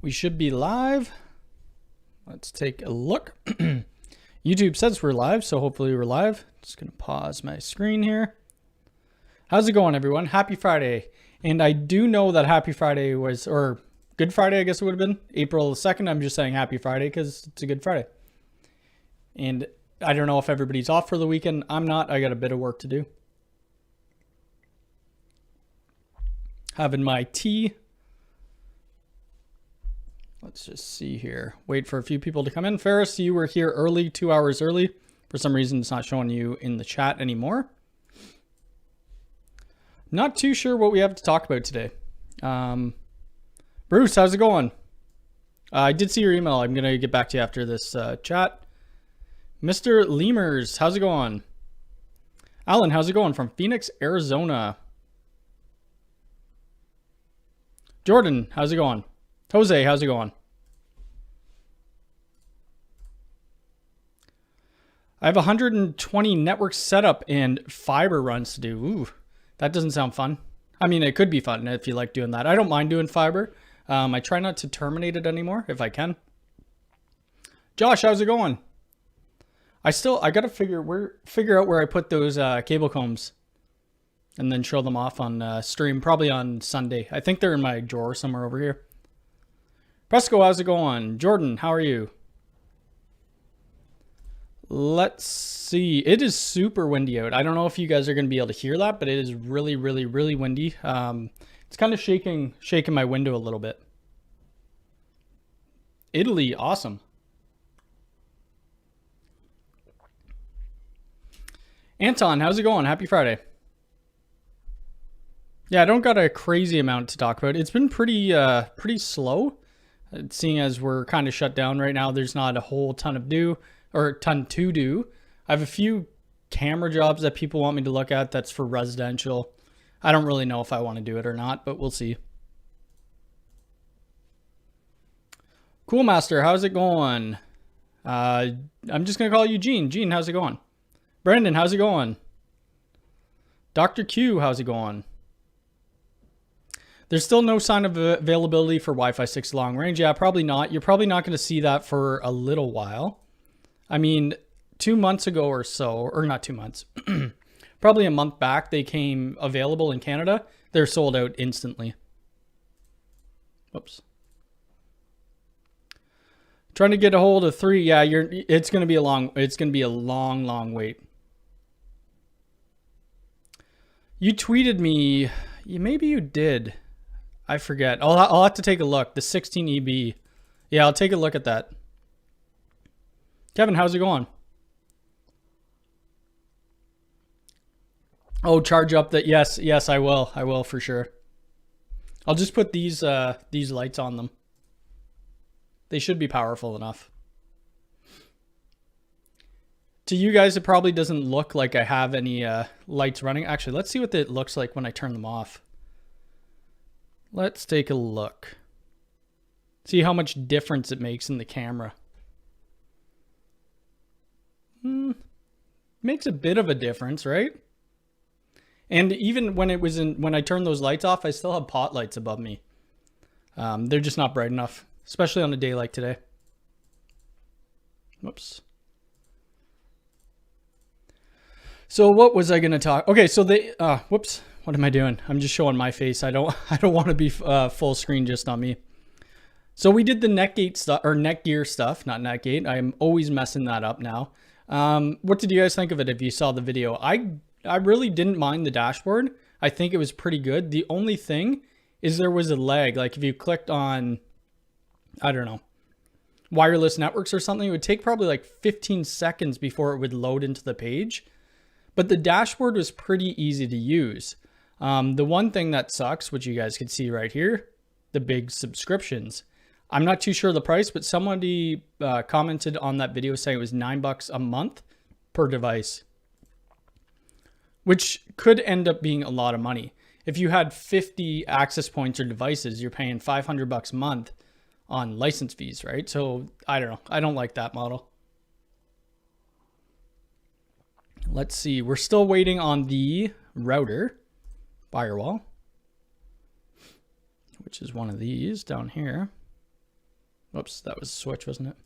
We should be live. Let's take a look. YouTube says we're live, so hopefully we're live. Just gonna pause my screen here. How's it going, everyone? Happy Friday. And I do know that Happy Friday was, or Good Friday, I guess it would have been, April 2nd. I'm just saying Happy Friday because it's a Good Friday. And I don't know if everybody's off for the weekend. I'm not. I got a bit of work to do. Having my tea. Let's just see here. Wait for a few people to come in. Ferris, you were here early, 2 hours early. For some reason, it's not showing you in the chat anymore. Not too sure what we have to talk about today. Bruce, how's it going? I did see your email. I'm going to get back to you after this chat. Mr. Lemurs, how's it going? Alan, how's it going from Phoenix, Arizona? Jordan, how's it going? Jose, how's it going? I have 120 network setup and fiber runs to do. Ooh, that doesn't sound fun. I mean, it could be fun if you like doing that. I don't mind doing fiber. I try not to terminate it anymore if I can. Josh, how's it going? I got to figure out where I put those cable combs and then show them off on stream, probably on Sunday. I think they're in my drawer somewhere over here. Presco, how's it going? Jordan, how are you? Let's see. It is super windy out. I don't know if you guys are going to be able to hear that, but it is really, really, really windy. It's kind of shaking my window a little bit. Italy, awesome. Anton, how's it going? Happy Friday. Yeah, I don't got a crazy amount to talk about. It's been pretty slow. Seeing as we're kind of shut down right now, there's not a whole ton to do. I have a few camera jobs that people want me to look at. That's for residential. I don't really know if I want to do it or not, but we'll see. Cool Master, how's it going? I'm just going to call you Gene. Gene, how's it going? Brandon, how's it going? Dr. Q, how's it going? There's still no sign of availability for Wi-Fi 6 long range. Yeah, probably not. You're probably not going to see that for a little while. I mean, 2 months ago or so, or not 2 months, probably a month back, they came available in Canada. They're sold out instantly. Oops. Trying to get a hold of 3. Yeah, it's going to be a long wait. You tweeted me. Maybe you did. I forget. I'll have to take a look. The 16 EB. Yeah, I'll take a look at that. Kevin, how's it going? Oh, charge up that. Yes, I will. I will for sure. I'll just put these lights on them. They should be powerful enough. To you guys, it probably doesn't look like I have any lights running. Actually, let's see what it looks like when I turn them off. Let's take a look. See how much difference it makes in the camera. Makes a bit of a difference, right? And even when I turned those lights off, I still have pot lights above me. They're just not bright enough, especially on a day like today. Whoops. So what was I going to talk? Okay, so whoops. What am I doing? I'm just showing my face. I don't want to be full screen just on me. So we did the Netgate stuff, or Netgear stuff, not Netgate. I'm always messing that up now. What did you guys think of it if you saw the video? I really didn't mind the dashboard. I think it was pretty good. The only thing is there was a lag. Like if you clicked on, I don't know, wireless networks or something, it would take probably like 15 seconds before it would load into the page. But the dashboard was pretty easy to use. The one thing that sucks, which you guys can see right here, the big subscriptions. I'm not too sure the price, but somebody commented on that video saying it was $9 a month per device, which could end up being a lot of money. If you had 50 access points or devices, you're paying $500 a month on license fees, right? So I don't know. I don't like that model. Let's see. We're still waiting on the router firewall, which is one of these down here. Whoops, that was switch, wasn't it?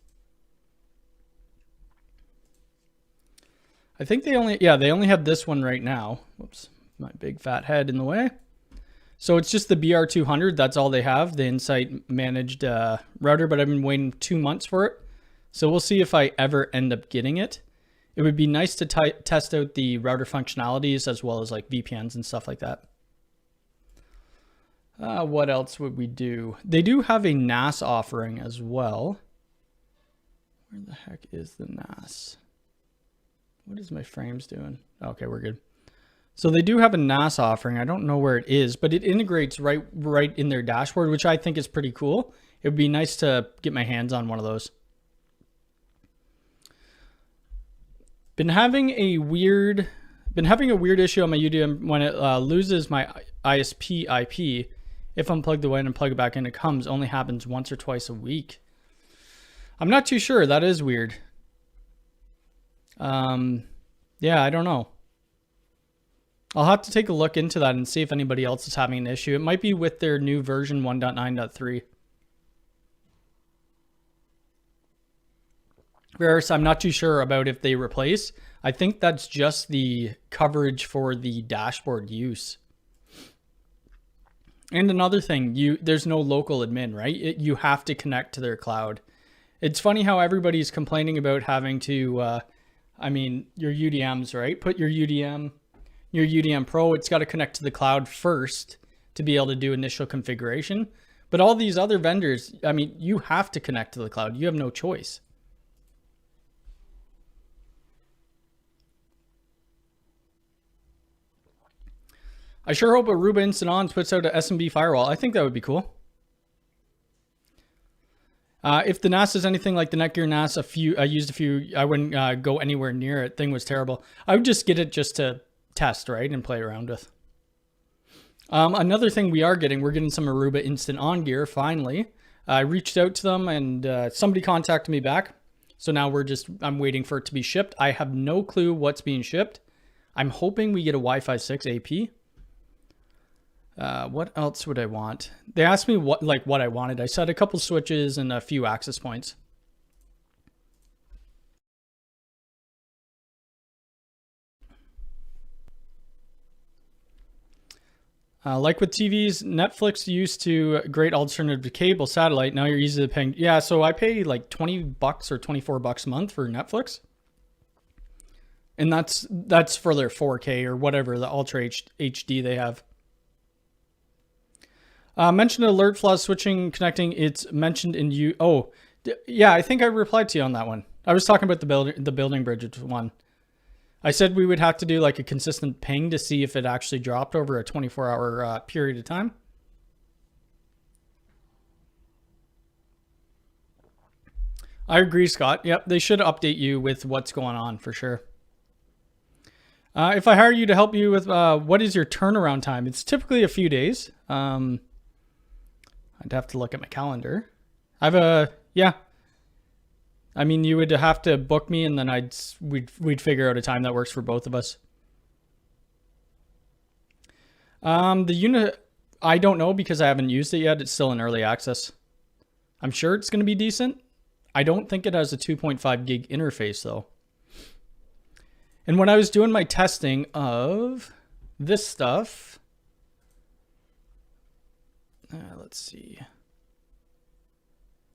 I think they only have this one right now. Whoops, my big fat head in the way. So it's just the BR200. That's all they have, the Insight managed router, but I've been waiting 2 months for it. So we'll see if I ever end up getting it. It would be nice to test out the router functionalities as well as like VPNs and stuff like that. What else would we do? They do have a NAS offering as well. Where the heck is the NAS? What is my frames doing? Okay, we're good. So they do have a NAS offering. I don't know where it is, but it integrates right in their dashboard, which I think is pretty cool. It would be nice to get my hands on one of those. Been having a weird issue on my UDM when it loses my ISP IP. If unplug away and plug it back in, it comes. Only happens once or twice a week. I'm not too sure. That is weird. Yeah, I don't know. I'll have to take a look into that and see if anybody else is having an issue. It might be with their new version 1.9.3. Whereas I'm not too sure about if they replace. I think that's just the coverage for the dashboard use. And another thing, there's no local admin, right? You have to connect to their cloud. It's funny how everybody's complaining about having to, I mean, your UDMs, right? Put your UDM Pro, it's got to connect to the cloud first to be able to do initial configuration. But all these other vendors, I mean, you have to connect to the cloud. You have no choice. I sure hope Aruba Instant On puts out a SMB firewall. I think that would be cool. If the NAS is anything like the Netgear NAS, I used a few, I wouldn't go anywhere near it. Thing was terrible. I would just get it just to test, right, and play around with. Another thing we're getting some Aruba Instant On gear, finally. I reached out to them and somebody contacted me back. So now I'm waiting for it to be shipped. I have no clue what's being shipped. I'm hoping we get a Wi-Fi 6 AP. What else would I want? They asked me what I wanted. I said a couple switches and a few access points. Like with TVs, Netflix used to a great alternative to cable satellite. Now you're easily paying. Yeah, so I pay like $20 or $24 a month for Netflix. And that's for their 4K or whatever, the Ultra HD they have. Mentioned alert flaws switching, connecting. It's mentioned in you. Oh, yeah, I think I replied to you on that one. I was talking about the building bridge one. I said we would have to do like a consistent ping to see if it actually dropped over a 24-hour period of time. I agree, Scott. Yep, they should update you with what's going on for sure. If I hire you to help you with what is your turnaround time? It's typically a few days. I'd have to look at my calendar. Yeah. I mean, you would have to book me, and then we'd figure out a time that works for both of us. The unit, I don't know because I haven't used it yet. It's still in early access. I'm sure it's going to be decent. I don't think it has a 2.5 gig interface though. And when I was doing my testing of this stuff, let's see.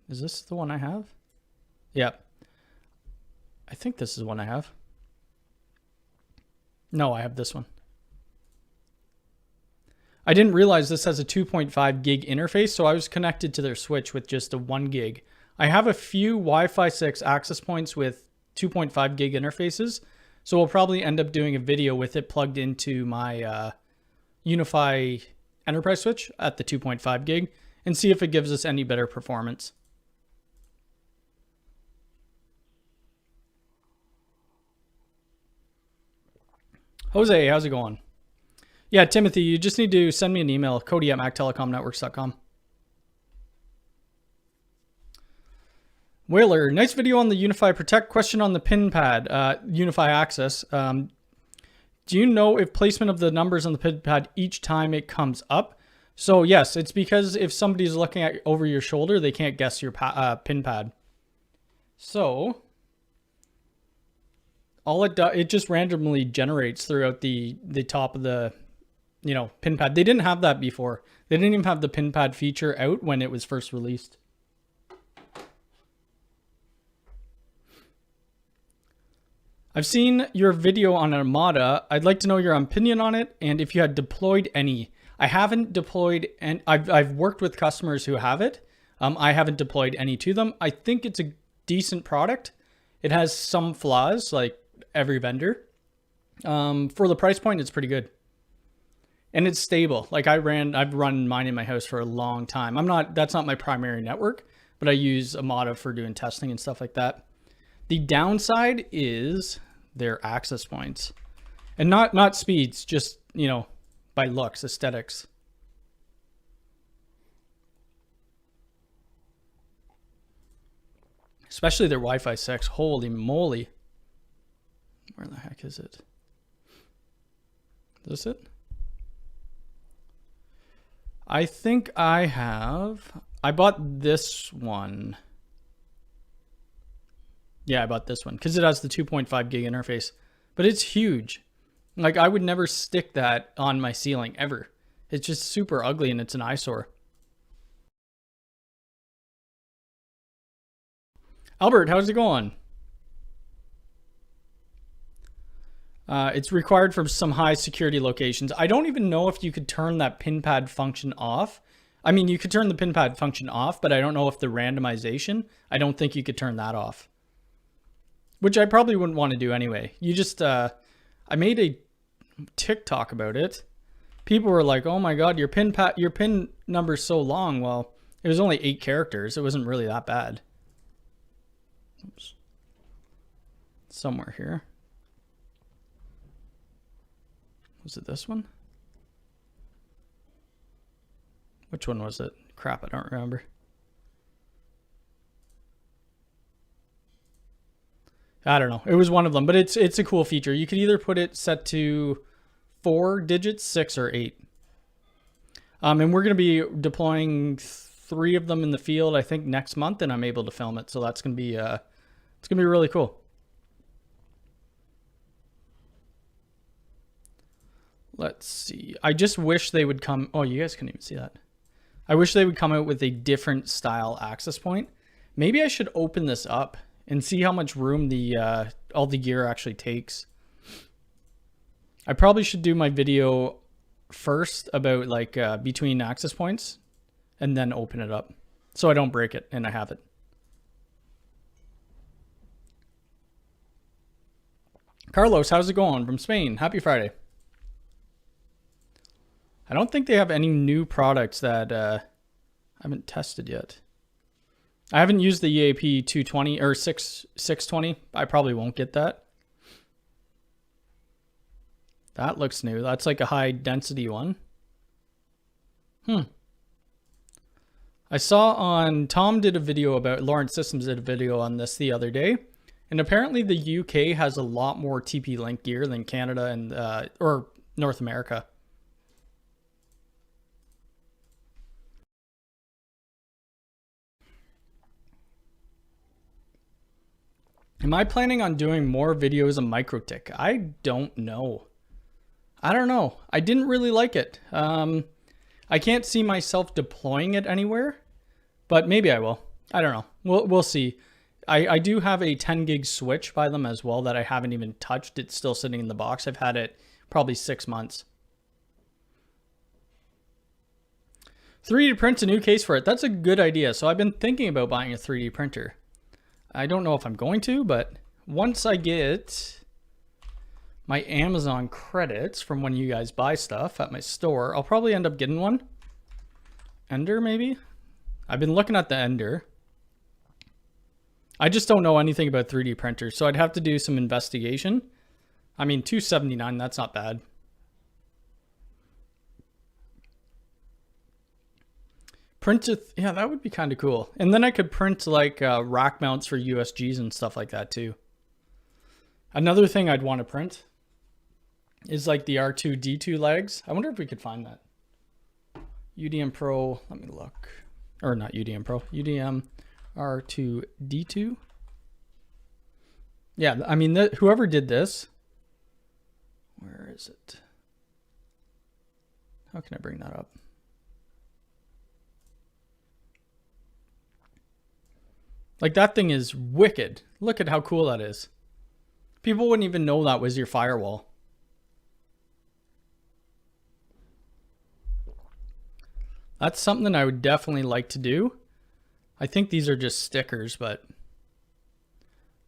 Is this the one I have? Yeah. I think this is the one I have. No, I have this one. I didn't realize this has a 2.5 gig interface, so I was connected to their switch with just a 1 gig. I have a few Wi-Fi 6 access points with 2.5 gig interfaces, so we'll probably end up doing a video with it plugged into my Unify enterprise switch at the 2.5 gig and see if it gives us any better performance. Jose, how's it going? Yeah, Timothy, you just need to send me an email, cody@mactelecomnetworks.com. Whaler, nice video on the Unify Protect. Question on the pin pad, Unify Access. Do you know if placement of the numbers on the pin pad each time it comes up? So yes, it's because if somebody's looking at over your shoulder, they can't guess your pin pad. So all it does, it just randomly generates throughout the top of the, pin pad. They didn't have that before. They didn't even have the pin pad feature out when it was first released. I've seen your video on Armada. I'd like to know your opinion on it and if you had deployed any. I haven't deployed, and I've worked with customers who have it. I haven't deployed any to them. I think it's a decent product. It has some flaws like every vendor. For the price point, it's pretty good. And it's stable. Like I've run mine in my house for a long time. That's not my primary network, but I use Armada for doing testing and stuff like that. The downside is their access points, and not speeds, just, by looks, aesthetics. Especially their Wi-Fi 6. Holy moly. Where the heck is it? Is this it? I think I bought this one. Yeah, I bought this one because it has the 2.5 gig interface, but it's huge. Like I would never stick that on my ceiling ever. It's just super ugly and it's an eyesore. Albert, how's it going? It's required for some high security locations. I don't even know if you could turn that pin pad function off. I mean, you could turn the pin pad function off, but I don't know if the randomization, I don't think you could turn that off. Which I probably wouldn't want to do anyway. You just, I made a TikTok about it. People were like, oh my God, your pin number's so long. Well, it was only 8 characters. It wasn't really that bad. Oops. Somewhere here. Was it this one? Which one was it? Crap, I don't remember. I don't know. It was one of them, but it's a cool feature. You could either put it set to 4 digits, 6 or 8. And we're going to be deploying 3 of them in the field, I think next month, and I'm able to film it. So that's going to be, it's going to be really cool. Let's see. I just wish they would come. Oh, you guys couldn't even see that. I wish they would come out with a different style access point. Maybe I should open this up and see how much room the all the gear actually takes. I probably should do my video first about like between access points and then open it up so I don't break it and I have it. Carlos, how's it going from Spain? Happy Friday. I don't think they have any new products that I haven't tested yet. I haven't used the EAP 220 or 620. I probably won't get that. That looks new. That's like a high density one. I saw on Tom did a video about Lawrence Systems did a video on this the other day. And apparently the UK has a lot more TP-Link gear than Canada and or North America. Am I planning on doing more videos of Microtic? I don't know. I don't know. I didn't really like it. I can't see myself deploying it anywhere, but maybe I will. I don't know. We'll see. I do have a 10 gig switch by them as well that I haven't even touched. It's still sitting in the box. I've had it probably 6 months. 3D print a new case for it. That's a good idea. So I've been thinking about buying a 3D printer. I don't know if I'm going to, but once I get my Amazon credits from when you guys buy stuff at my store, I'll probably end up getting one. Ender, maybe? I've been looking at the Ender. I just don't know anything about 3D printers, so I'd have to do some investigation. I mean, $279, that's not bad. Print it, yeah, that would be kind of cool. And then I could print like rack mounts for USGs and stuff like that too. Another thing I'd want to print is like the R2-D2 legs. I wonder if we could find that. UDM Pro, let me look. Or not UDM Pro, UDM R2D2. Yeah, I mean, whoever did this, where is it? How can I bring that up? Like, that thing is wicked. Look at how cool that is. People wouldn't even know that was your firewall. That's something I would definitely like to do. I think these are just stickers, but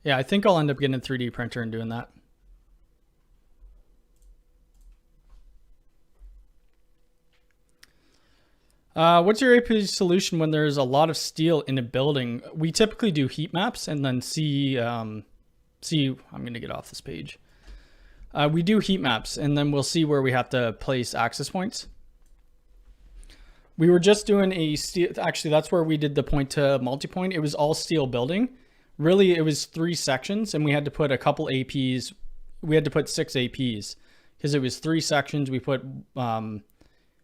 yeah, I think I'll end up getting a 3D printer and doing that. What's your AP solution when there's a lot of steel in a building? We typically do heat maps and then I'm going to get off this page. We do heat maps and then we'll see where we have to place access points. We were just doing a steel, actually that's where we did the point to multi-point. It was all steel building. Really, it was 3 sections and we had to put a couple APs. We had to put 6 APs because it was 3 sections. We put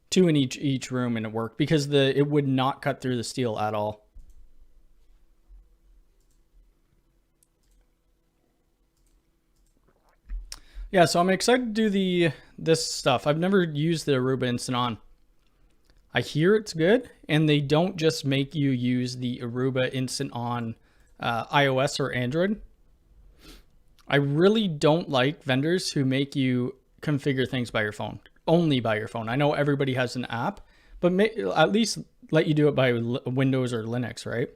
2 in each room and it worked because it would not cut through the steel at all. Yeah, so I'm excited to do this stuff. I've never used the Aruba Instant On. I hear it's good, and they don't just make you use the Aruba Instant On iOS or Android. I really don't like vendors who make you configure things by your phone, only by your phone. I know everybody has an app, but at least let you do it by Windows or Linux, right?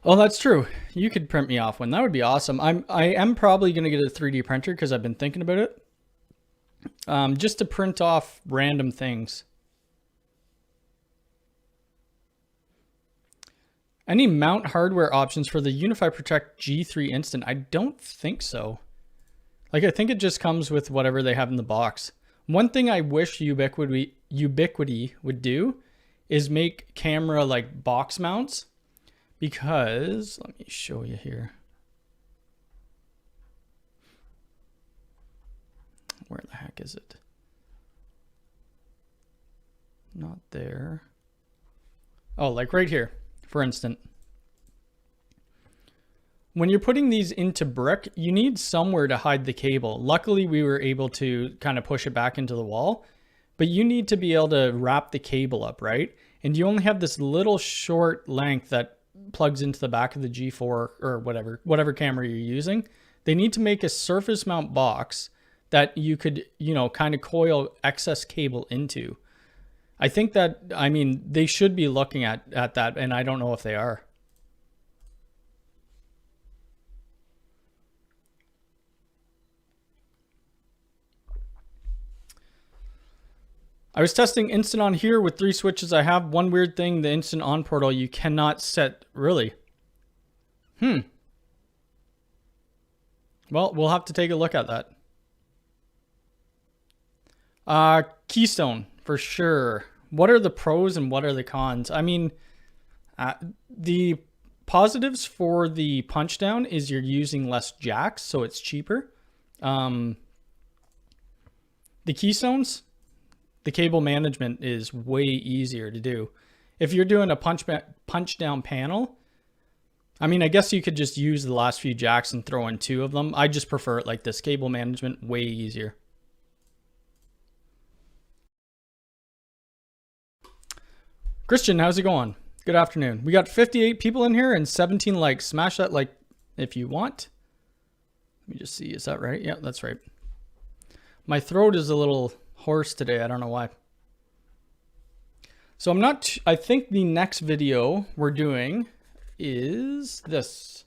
Oh, that's true. You could print me off one. That would be awesome. I am probably going to get a 3D printer because I've been thinking about it. Just to print off random things. Any mount hardware options for the Unify Protect G3 Instant? I don't think so. Like, I think it just comes with whatever they have in the box. One thing I wish Ubiquiti would do is make camera like box mounts, because let me show you here. Where the heck is it? Not there. Oh, like right here, for instance. When you're putting these into brick, you need somewhere to hide the cable. Luckily, we were able to kind of push it back into the wall, but you need to be able to wrap the cable up, right? And you only have this little short length that plugs into the back of the G4 or whatever camera you're using. They need to make a surface mount box that you could, kind of coil excess cable into. I think that, I mean, they should be looking at that, and I don't know if they are. I was testing Instant On here with 3 switches I have. One weird thing, the Instant On portal, you cannot set, really? Well, we'll have to take a look at that. Keystone, for sure. What are the pros and what are the cons? I mean, the positives for the punch down is you're using less jacks, so it's cheaper. The keystones, the cable management is way easier to do. If you're doing a punch down panel, I mean, I guess you could just use the last few jacks and throw in 2 of them. I just prefer it like this. Cable management, way easier. Christian, how's it going? Good afternoon. We got 58 people in here and 17 likes. Smash that like if you want. Let me just see. Is that right? Yeah, that's right. My throat is a little hoarse today. I don't know why. So I think the next video we're doing is this.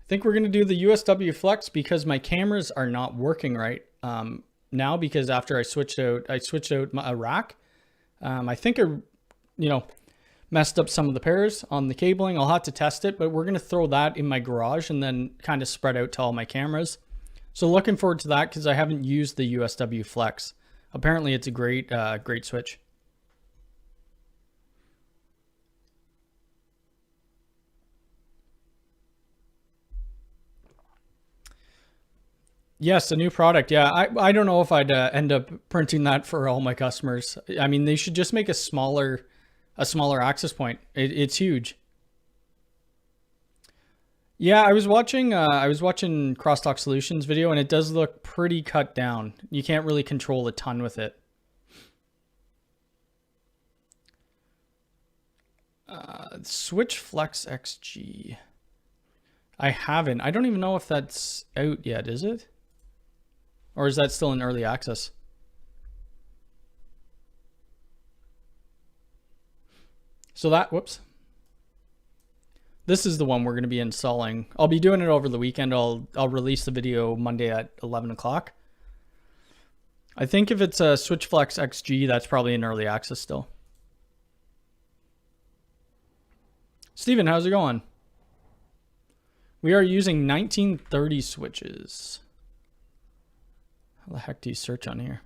I think we're going to do the USW Flex because my cameras are not working right now, because after I switched out a rack. I think messed up some of the pairs on the cabling. I'll have to test it, but we're going to throw that in my garage and then kind of spread out to all my cameras. So looking forward to that because I haven't used the USW Flex. Apparently it's a great switch. Yes, a new product. Yeah, I don't know if I'd end up printing that for all my customers. I mean, they should just make a smaller access point. It's huge. Yeah, I was watching Crosstalk Solutions video, and it does look pretty cut down. You can't really control a ton with it. Switch Flex XG. I haven't. I don't even know if that's out yet, is it? Or is that still in early access? So whoops. This is the one we're going to be installing. I'll be doing it over the weekend. I'll release the video Monday at 11 o'clock. I think if it's a Switch Flex XG, that's probably in early access still. Steven, how's it going? We are using 1930 switches. How the heck do you search on here?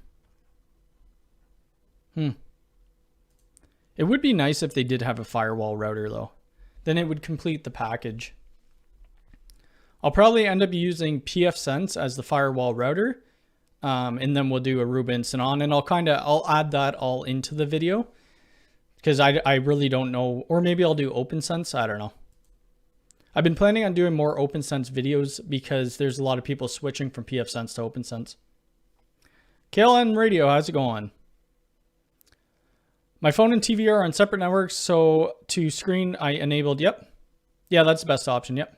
It would be nice if they did have a firewall router though. Then it would complete the package. I'll probably end up using pfSense as the firewall router. And then we'll do Aruba Instant On, and I'll add that all into the video because I really don't know, or maybe I'll do OpenSense. I don't know. I've been planning on doing more OpenSense videos because there's a lot of people switching from pfSense to OpenSense. KLN Radio, how's it going? My phone and TV are on separate networks, so to screen I enabled, yep. Yeah, that's the best option, yep.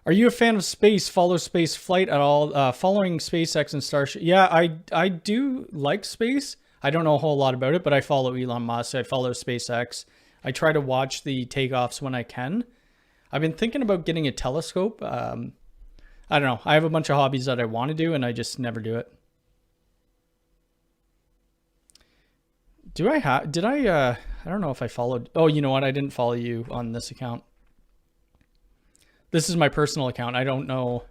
Are you a fan of space, follow space flight at all? Following SpaceX and Starship? Yeah, I do like space. I don't know a whole lot about it, but I follow Elon Musk. I follow SpaceX. I try to watch the takeoffs when I can. I've been thinking about getting a telescope. I don't know. I have a bunch of hobbies that I want to do, and I just never do it. I don't know if I followed. Oh, you know what? I didn't follow you on this account. This is my personal account. I don't know.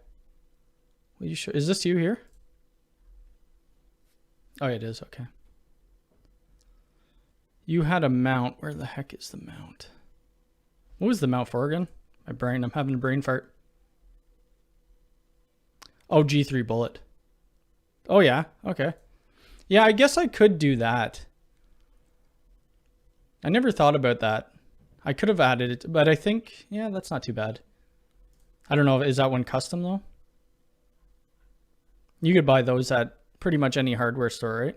Is this you here? Oh, it is. Okay. You had a mount. Where the heck is the mount? What was the mount for again? My brain. I'm having a brain fart. Oh, G3 bullet. Oh, yeah. Okay. Yeah, I guess I could do that. I never thought about that. I could have added it, but I think, yeah, that's not too bad. I don't know. Is that one custom though? You could buy those at pretty much any hardware store,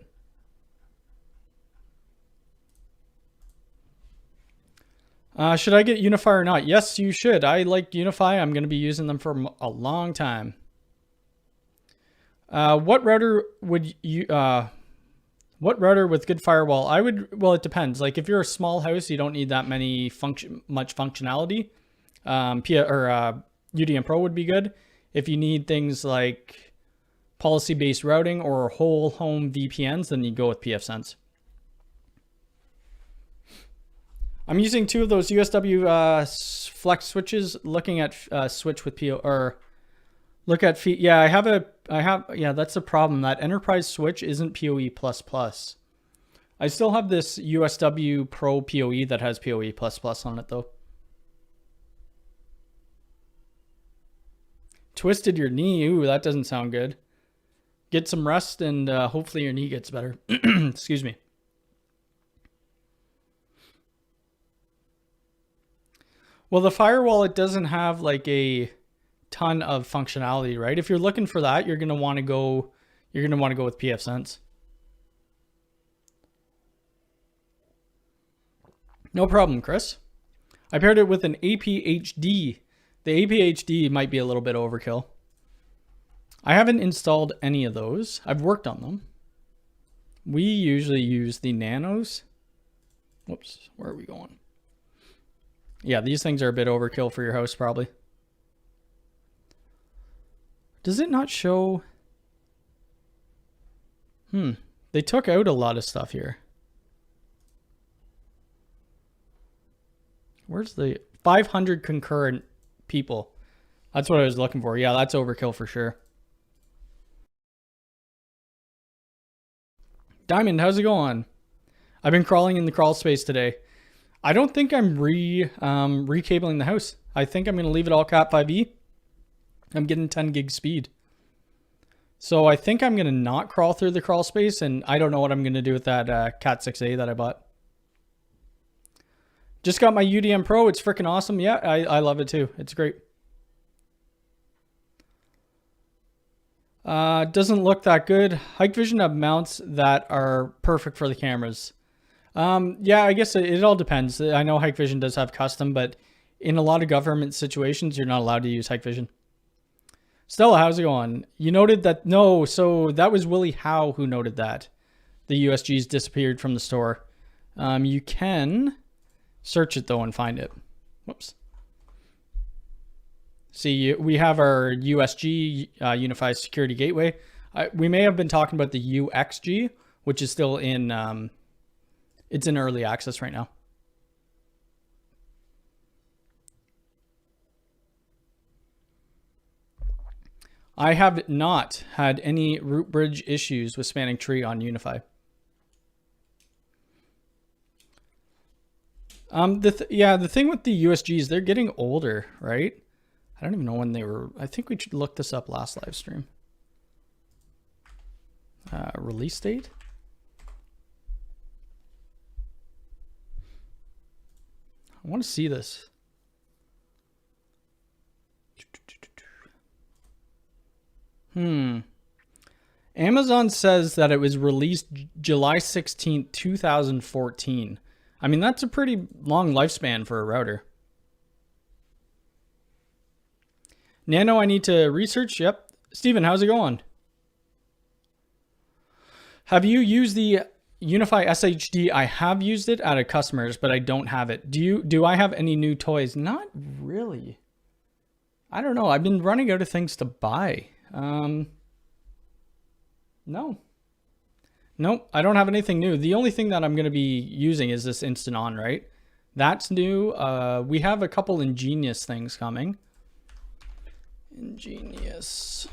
right? Should I get Unify or not? Yes, you should. I like Unify. I'm going to be using them for a long time. What router would you, what router with good firewall? Well, it depends. Like if you're a small house, you don't need that much functionality. UDM Pro would be good. If you need things like policy-based routing or whole home VPNs, then you go with pfSense. I'm using 2 of those USW flex switches. Looking at switch with PO or look at feet. Yeah, yeah, that's the problem. That enterprise switch isn't PoE++. I still have this USW Pro PoE that has PoE++ on it though. Twisted your knee. Ooh, that doesn't sound good. Get some rest and hopefully your knee gets better. Excuse me. Well, the firewall, it doesn't have like a ton of functionality, right? If you're looking for that, you're going to want to go with pfSense. No problem, Chris. I paired it with an APHD. The APHD might be a little bit overkill. I haven't installed any of those. I've worked on them. We usually use the Nanos. Whoops, where are we going? Yeah, these things are a bit overkill for your house probably. Does it not show? They took out a lot of stuff here. Where's the 500 concurrent people? That's what I was looking for. Yeah, that's overkill for sure. Diamond, how's it going? I've been crawling in the crawl space today. I don't think I'm recabling the house. I think I'm going to leave it all Cat 5e. I'm getting 10 gig speed. So I think I'm going to not crawl through the crawl space, and I don't know what I'm going to do with that Cat 6a that I bought. Just got my UDM Pro. It's freaking awesome. Yeah, I love it too. It's great. Doesn't look that good. Hikvision have mounts that are perfect for the cameras. Yeah, I guess it all depends. I know Hikvision does have custom, but in a lot of government situations, you're not allowed to use Hikvision. Stella, how's it going? You noted that, no, so that was Willie Howe who noted that the USGs disappeared from the store. You can search it though and find it. Whoops. See, we have our USG, Unified Security Gateway. We may have been talking about the UXG, which is still in, it's in early access right now. I have not had any root bridge issues with spanning tree on Unify. The thing with the USGs, they're getting older, right? I don't even know when they were. I think we should look this up last live stream. Release date. I want to see this. Amazon says that it was released July 16th, 2014. I mean, that's a pretty long lifespan for a router. Nano, I need to research. Yep. Steven, how's it going? Have you used the Unify SHD? I have used it at a customer's, but I don't have it. Do I have any new toys? Not really. I don't know. I've been running out of things to buy. No. Nope, I don't have anything new. The only thing that I'm going to be using is this Instant On, right? That's new. We have a couple ingenious things coming. Ingenious.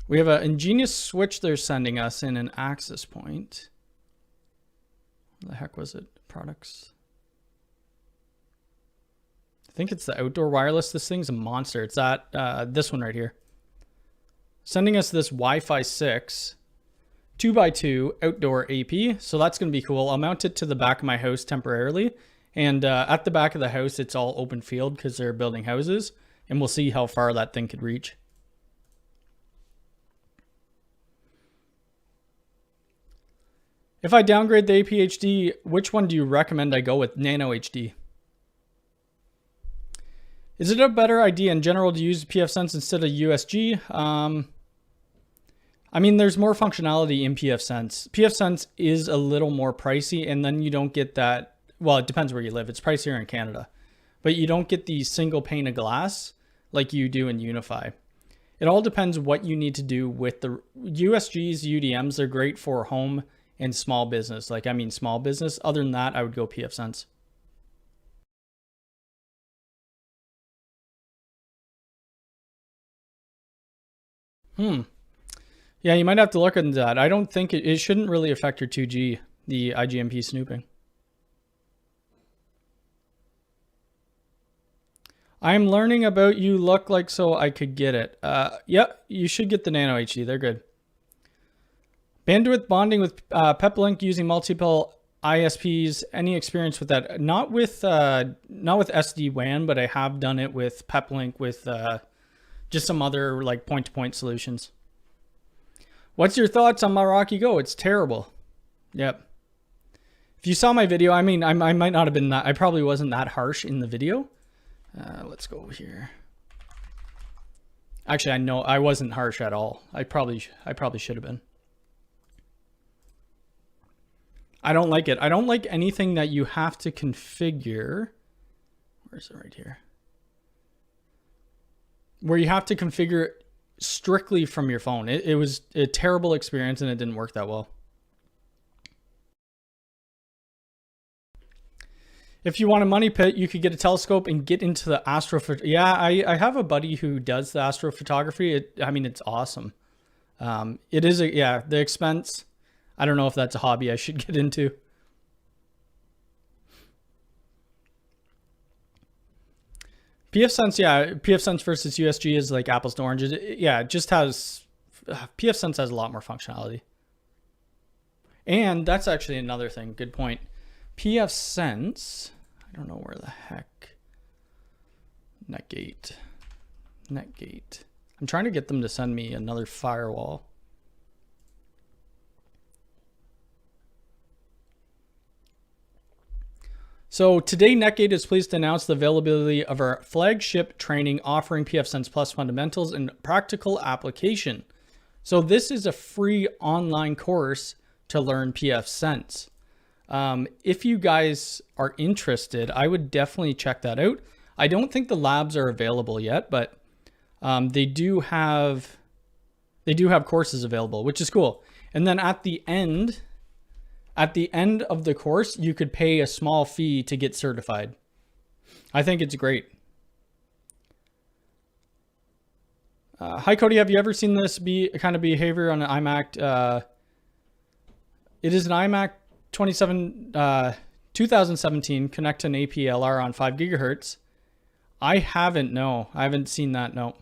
We have an ingenious switch they're sending us in an access point. What the heck was it? Products. I think it's the outdoor wireless. This thing's a monster. It's that this one right here. Sending us this Wi-Fi 6 2x2 outdoor AP. So that's going to be cool. I'll mount it to the back of my house temporarily. And at the back of the house, it's all open field because they're building houses. And we'll see how far that thing could reach. If I downgrade the APHD, which one do you recommend I go with? Nano HD. Is it a better idea in general to use pfSense instead of USG? I mean, there's more functionality in pfSense. pfSense is a little more pricey, and then you don't get that. Well, it depends where you live. It's pricier in Canada, but you don't get the single pane of glass like you do in Unify. It all depends what you need to do with the USGs, UDMs. They're great for home and small business. Like, I mean, small business. Other than that, I would go pfSense. Yeah, you might have to look into that. I don't think it shouldn't really affect your 2G, the IGMP snooping. I'm learning about you look like so I could get it. Yep, you should get the Nano HD. They're good. Bandwidth bonding with Peplink using multiple ISPs. Any experience with that? Not with SD-WAN, but I have done it with Peplink with just some other like point-to-point solutions. What's your thoughts on Microtic Go? It's terrible. Yep. If you saw my video, I mean, I might not have been that. I probably wasn't that harsh in the video. Let's go here. Actually, I know I wasn't harsh at all. I probably should have been. I don't like it. I don't like anything that you have to configure. Where is it? Right here. Where you have to configure it strictly from your phone. It was a terrible experience and it didn't work that well. If you want a money pit, you could get a telescope and get into the astrophoto. Yeah, I have a buddy who does the astrophotography. I mean, it's awesome. It is the expense. I don't know if that's a hobby I should get into. pfSense, yeah, pfSense versus USG is like apples to oranges. Yeah, it just has, pfSense has a lot more functionality. And that's actually another thing. Good point. pfSense, I don't know where the heck. Netgate. I'm trying to get them to send me another firewall. So today, Netgate is pleased to announce the availability of our flagship training offering pfSense Plus fundamentals and practical application. So this is a free online course to learn pfSense. If you guys are interested, I would definitely check that out. I don't think the labs are available yet, but they do have courses available, which is cool. And then at the end of the course, you could pay a small fee to get certified. I think it's great. Hi, Cody. Have you ever seen this kind of behavior on an iMac? It is an iMac 2017. Connect an APLR on 5 gigahertz. I haven't. No, I haven't seen that. No.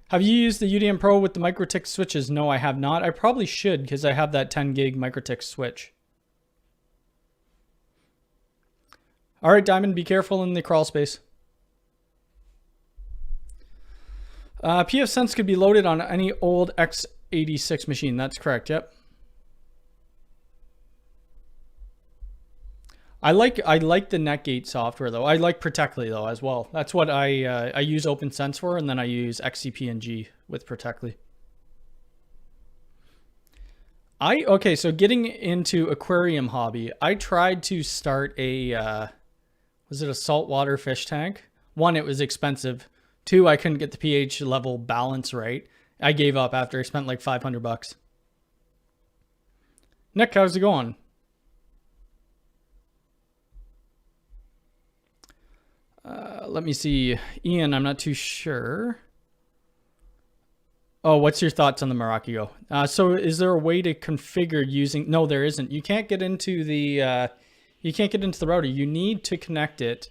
Have you used the UDM Pro with the Microtic switches? No, I have not. I probably should because I have that 10 gig Microtic switch. All right, Diamond, be careful in the crawl space. pfSense could be loaded on any old x86 machine. That's correct. Yep. I like the Netgate software though. I like Protectly though as well. That's what I use OpenSense for, and then I use XCP-ng with Protectly. Okay, so getting into aquarium hobby, I tried to start a was it a saltwater fish tank? One, it was expensive. Two, I couldn't get the pH level balance right. I gave up after I spent like $500. Nick, how's it going? Let me see. Ian, I'm not too sure. Oh, what's your thoughts on the Meraki Go? So is there a way to configure using... No, there isn't. You can't get into the router. You need to connect it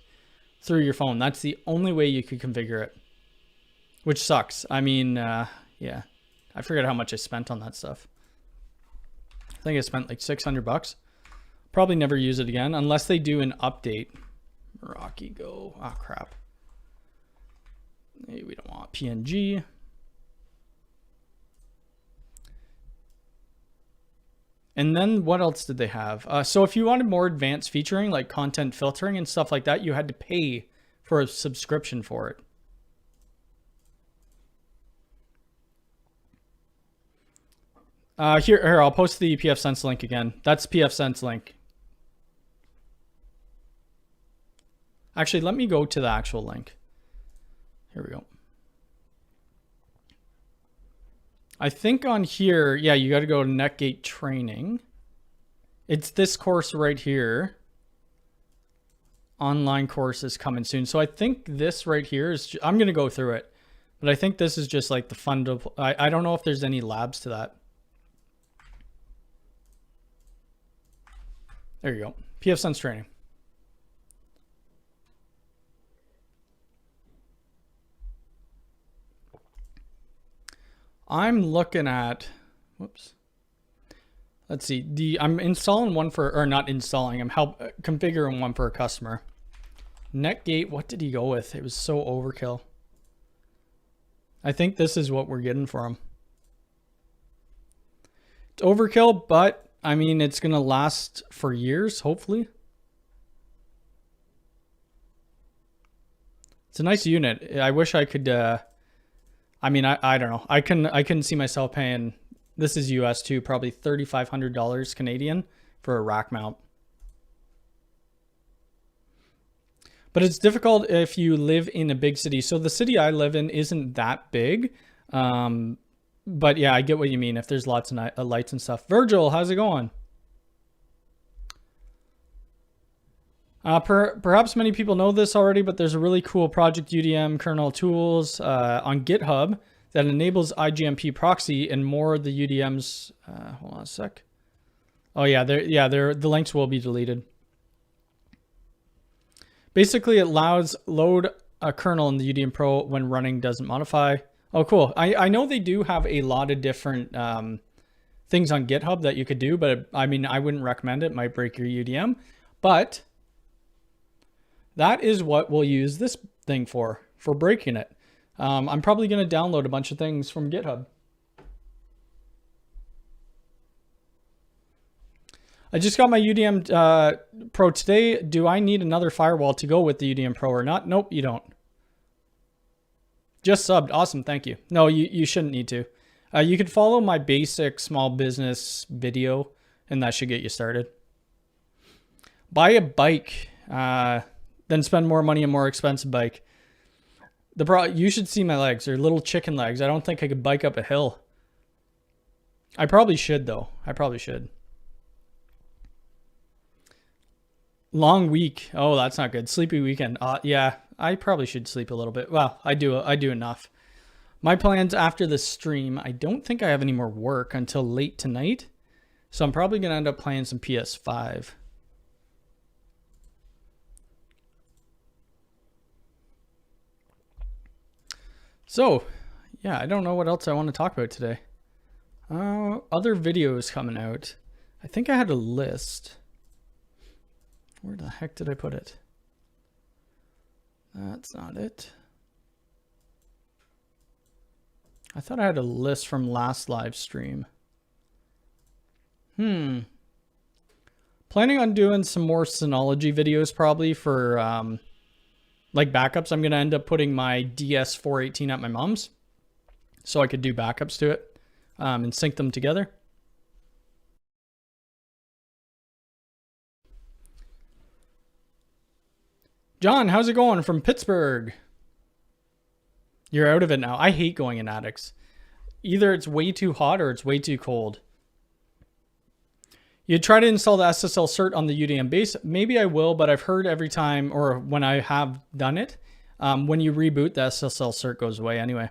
through your phone. That's the only way you could configure it, which sucks. I mean, yeah, I forget how much I spent on that stuff. I think I spent like $600. Probably never use it again unless they do an update. Meraki Go. Oh, crap. Hey, we don't want PNG. And then what else did they have? So if you wanted more advanced featuring like content filtering and stuff like that, you had to pay for a subscription for it. Here, I'll post the pfSense link again. That's pfSense link. Actually, let me go to the actual link. Here we go. I think on here, yeah, you got to go to Netgate training. It's this course right here. Online course is coming soon. So I think this right here is, I'm going to go through it, but I think this is just like the fundable. I don't know if there's any labs to that. There you go. pfSense training. I'm looking at, whoops. Let's see. I'm installing one for, or not installing, I'm configuring one for a customer. Netgate, what did he go with? It was so overkill. I think this is what we're getting for him. It's overkill, but I mean, it's going to last for years, hopefully. It's a nice unit. I wish I could, I mean, I don't know. I couldn't see myself paying, this is US too, probably $3,500 Canadian for a rack mount. But it's difficult if you live in a big city. So the city I live in isn't that big. But yeah, I get what you mean if there's lots of lights and stuff. Virgil, how's it going? Perhaps many people know this already, but there's a really cool Project UDM kernel tools on GitHub that enables IGMP proxy and more of the UDMs. Hold on a sec. Oh yeah, the links will be deleted. Basically, it allows load a kernel in the UDM Pro when running doesn't modify. Oh, cool. I know they do have a lot of different things on GitHub that you could do, but I mean, I wouldn't recommend it. It might break your UDM. But that is what we'll use this thing for breaking it. I'm probably going to download a bunch of things from GitHub. I just got my UDM Pro today. Do I need another firewall to go with the UDM Pro or not? Nope, you don't. Just subbed. Awesome. Thank you. No, you shouldn't need to. You could follow my basic small business video and that should get you started. Buy a bike, then spend more money on a more expensive bike. You should see my legs. They're little chicken legs. I don't think I could bike up a hill. I probably should though. I probably should. Long week. Oh, that's not good. Sleepy weekend. Yeah, I probably should sleep a little bit. Well, I do enough. My plans after the stream, I don't think I have any more work until late tonight. So I'm probably going to end up playing some PS5. So, yeah, I don't know what else I want to talk about today. Other videos coming out. I think I had a list. Where the heck did I put it? That's not it. I thought I had a list from last live stream. Planning on doing some more Synology videos probably for like backups. I'm going to end up putting my DS418 at my mom's so I could do backups to it and sync them together. John, how's it going from Pittsburgh? You're out of it now. I hate going in attics. Either it's way too hot or it's way too cold. You try to install the SSL cert on the UDM base. Maybe I will, but I've heard every time, or when I have done it, when you reboot, the SSL cert goes away anyway.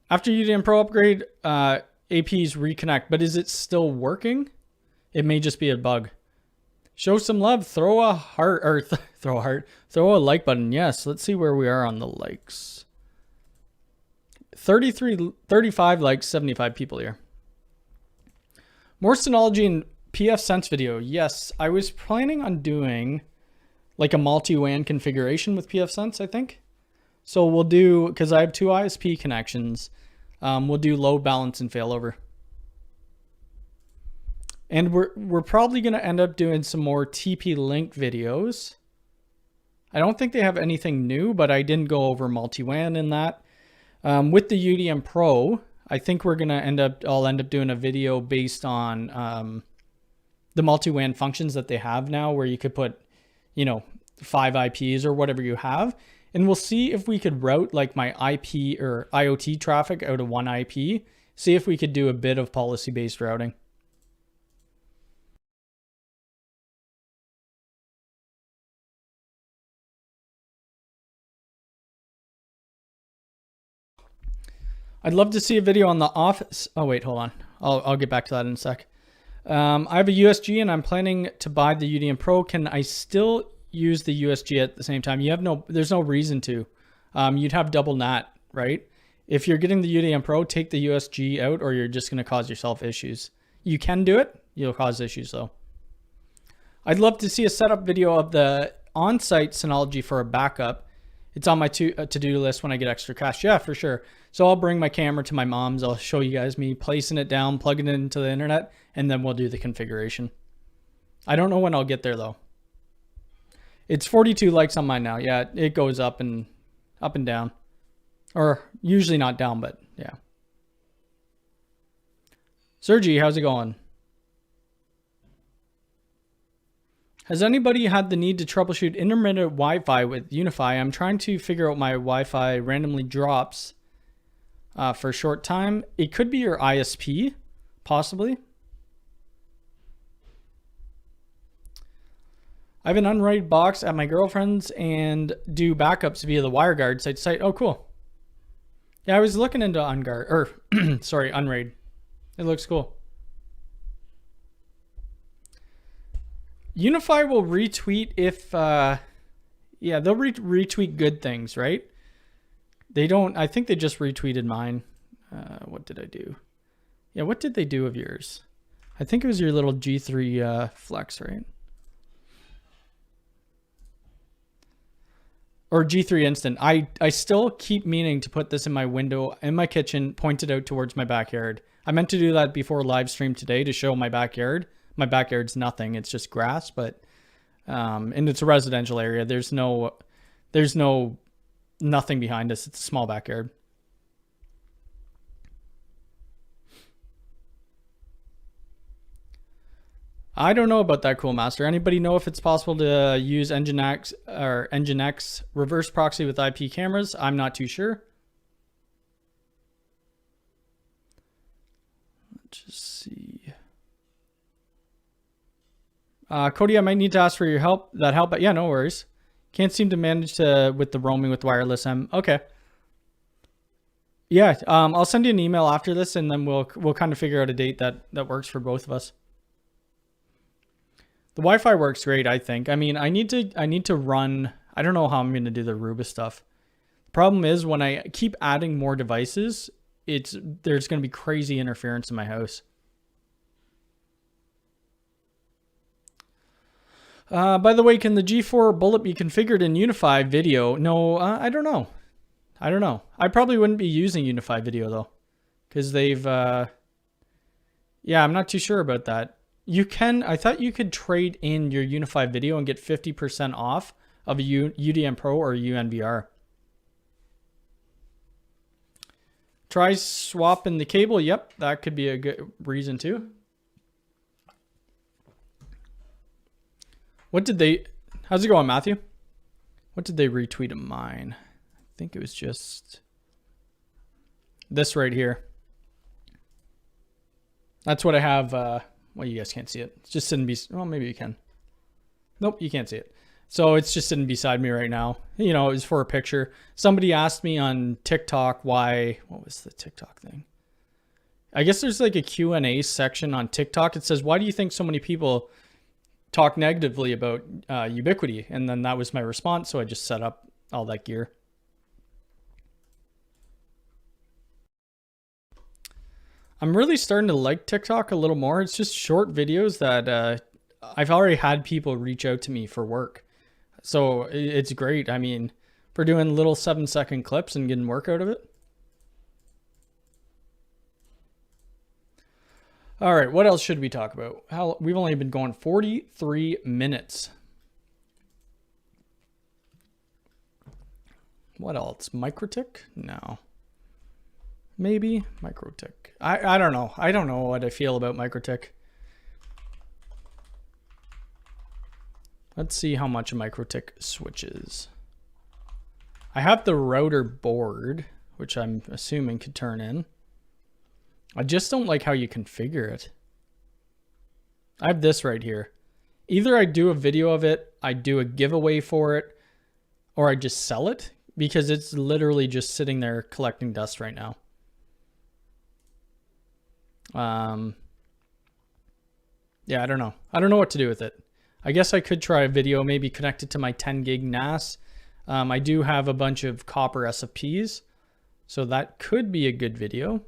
After UDM Pro upgrade, APs reconnect, but is it still working? It may just be a bug. Show some love. Throw a heart, or throw a like button. Yes, let's see where we are on the likes. 35 likes, 75 people here. More Synology and PF Sense video. Yes, I was planning on doing like a multi-WAN configuration with PF Sense, I think. So we'll do, because I have 2 ISP connections, we'll do load balance and failover. And we're probably going to end up doing some more TP-Link videos. I don't think they have anything new, but I didn't go over multi-WAN in that. With the UDM Pro, I think we're going to I'll end up doing a video based on the multi-WAN functions that they have now, where you could put, 5 IPs or whatever you have. And we'll see if we could route like my IP or IoT traffic out of one IP. See if we could do a bit of policy-based routing. I'd love to see a video on the office. Oh, wait, hold on. I'll get back to that in a sec. I have a USG and I'm planning to buy the UDM Pro. Can I still use the USG at the same time? There's no reason to. You'd have double NAT, right? If you're getting the UDM Pro, take the USG out or you're just going to cause yourself issues. You can do it. You'll cause issues though. I'd love to see a setup video of the on-site Synology for a backup. It's on my to-do list when I get extra cash. Yeah, for sure. So I'll bring my camera to my mom's. I'll show you guys me placing it down, plugging it into the internet, and then we'll do the configuration. I don't know when I'll get there though. It's 42 likes on mine now. Yeah, it goes up and down. Or usually not down, but yeah. Sergi, how's it going? Has anybody had the need to troubleshoot intermittent Wi-Fi with Unify? I'm trying to figure out my Wi-Fi randomly drops for a short time. It could be your ISP, possibly. I have an unraid box at my girlfriend's and do backups via the WireGuard site to site. Oh, cool. Yeah, I was looking into Unraid. It looks cool. Unify will retweet if, yeah, they'll retweet good things, right? They don't, I think they just retweeted mine. What did I do? Yeah, what did they do of yours? I think it was your little G3 flex, right? Or G3 instant. I still keep meaning to put this in my window in my kitchen, pointed out towards my backyard. I meant to do that before live stream today to show my backyard. My backyard's nothing. It's just grass, but and it's a residential area. There's nothing behind us. It's a small backyard. I don't know about that, Cool Master. Anybody know if it's possible to use Nginx or Nginx reverse proxy with IP cameras? I'm not too sure. Let's just see. Cody, I might need to ask for your help. But yeah, no worries. Can't seem to manage to with the roaming with wireless. Okay. Yeah, I'll send you an email after this, and then we'll kind of figure out a date that works for both of us. The Wi-Fi works great, I think. I mean, I need to run. I don't know how I'm going to do the Aruba stuff. The problem is when I keep adding more devices, there's going to be crazy interference in my house. By the way, can the G4 bullet be configured in Unify Video? No, I don't know. I probably wouldn't be using Unify Video though, because they've. Yeah, I'm not too sure about that. You can, I thought you could trade in your Unify Video and get 50% off of a UDM Pro or a UNVR. Try swapping the cable. Yep, that could be a good reason too. How's it going, Matthew? What did they retweet of mine? I think it was just this right here. That's what I have. Well, you guys can't see it. It's just sitting well, maybe you can. Nope, you can't see it. So it's just sitting beside me right now. You know, it was for a picture. Somebody asked me on TikTok what was the TikTok thing? I guess there's like a Q&A section on TikTok. It says, why do you think so many people talk negatively about Ubiquiti? And then that was my response. So I just set up all that gear. I'm really starting to like TikTok a little more. It's just short videos that I've already had people reach out to me for work. So it's great. I mean, for doing little 7-second clips and getting work out of it. All right, what else should we talk about? We've only been going 43 minutes. What else? Microtic? No. Maybe Microtic. I don't know. I don't know what I feel about Microtic. Let's see how much a Microtic switches. I have the router board, which I'm assuming could turn in. I just don't like how you configure it. I have this right here. Either I do a video of it, I do a giveaway for it, or I just sell it because it's literally just sitting there collecting dust right now. Yeah, I don't know. I don't know what to do with it. I guess I could try a video, maybe connect it to my 10 gig NAS. I do have a bunch of copper SFPs, so that could be a good video.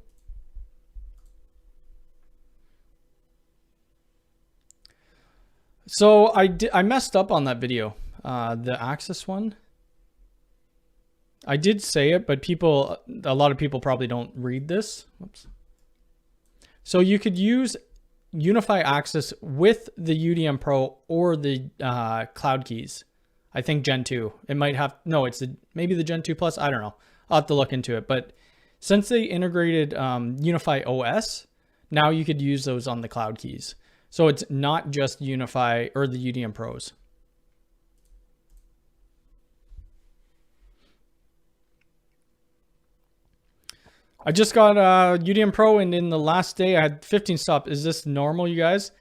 So I messed up on that video, the Axis one. I did say it, but a lot of people probably don't read this. Whoops. So you could use Unify Access with the UDM Pro or the Cloud Keys. I think Gen 2. It might have, no, it's maybe the Gen 2 Plus. I don't know. I'll have to look into it. But since they integrated Unify OS, now you could use those on the Cloud Keys. So it's not just Unify or the UDM Pros. I just got UDM Pro, and in the last day I had 15 stops. Is this normal, you guys?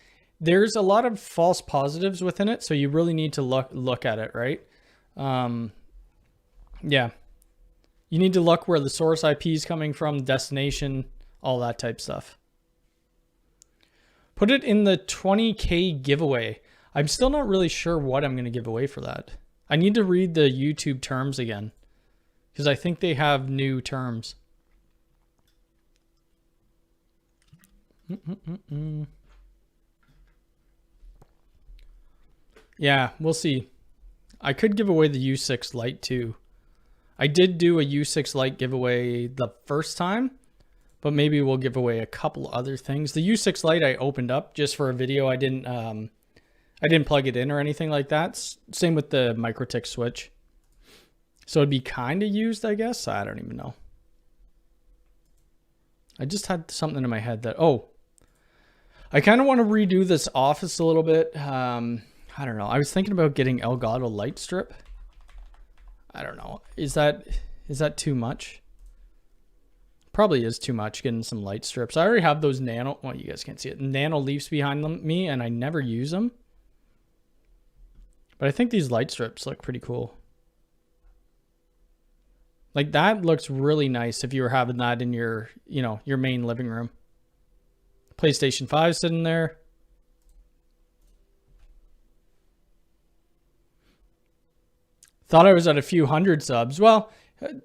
There's a lot of false positives within it, so you really need to look at it, right? Yeah. You need to look where the source IP is coming from, destination, all that type stuff. Put it in the 20K giveaway. I'm still not really sure what I'm going to give away for that. I need to read the YouTube terms again because I think they have new terms. Yeah, we'll see. I could give away the U6 Lite too. I did do a U6 Lite giveaway the first time, but maybe we'll give away a couple other things. The U6 Lite I opened up just for a video. I didn't plug it in or anything like that. Same with the Microtic switch. So it'd be kind of used, I guess. I don't even know. I just had something in my head that, I kind of want to redo this office a little bit. I don't know. I was thinking about getting Elgato light strip. I don't know. Is that too much? Probably is too much getting some light strips. I already have those nano, well, you guys can't see it, nano leaves behind me, and I never use them. But I think these light strips look pretty cool. Like that looks really nice if you were having that in your, your main living room. PlayStation 5 sitting there. Thought I was at a few hundred subs. Well,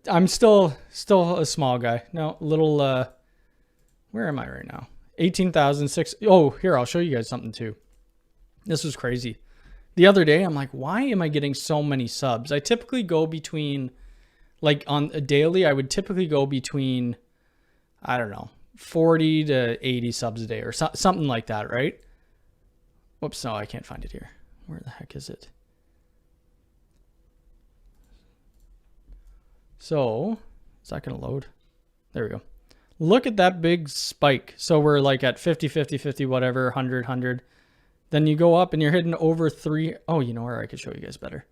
I'm still a small guy. No, little, where am I right now? 18,006. Oh, here, I'll show you guys something too. This was crazy. The other day, I'm like, why am I getting so many subs? I typically go between, like on a daily, I would typically go between, I don't know, 40 to 80 subs a day or something like that, right? Whoops, no, I can't find it here. Where the heck is it? So, is that going to load? There we go. Look at that big spike. So we're like at 50, 50, 50, whatever, 100, 100. Then you go up and you're hitting over 3. Oh, you know where I could show you guys better.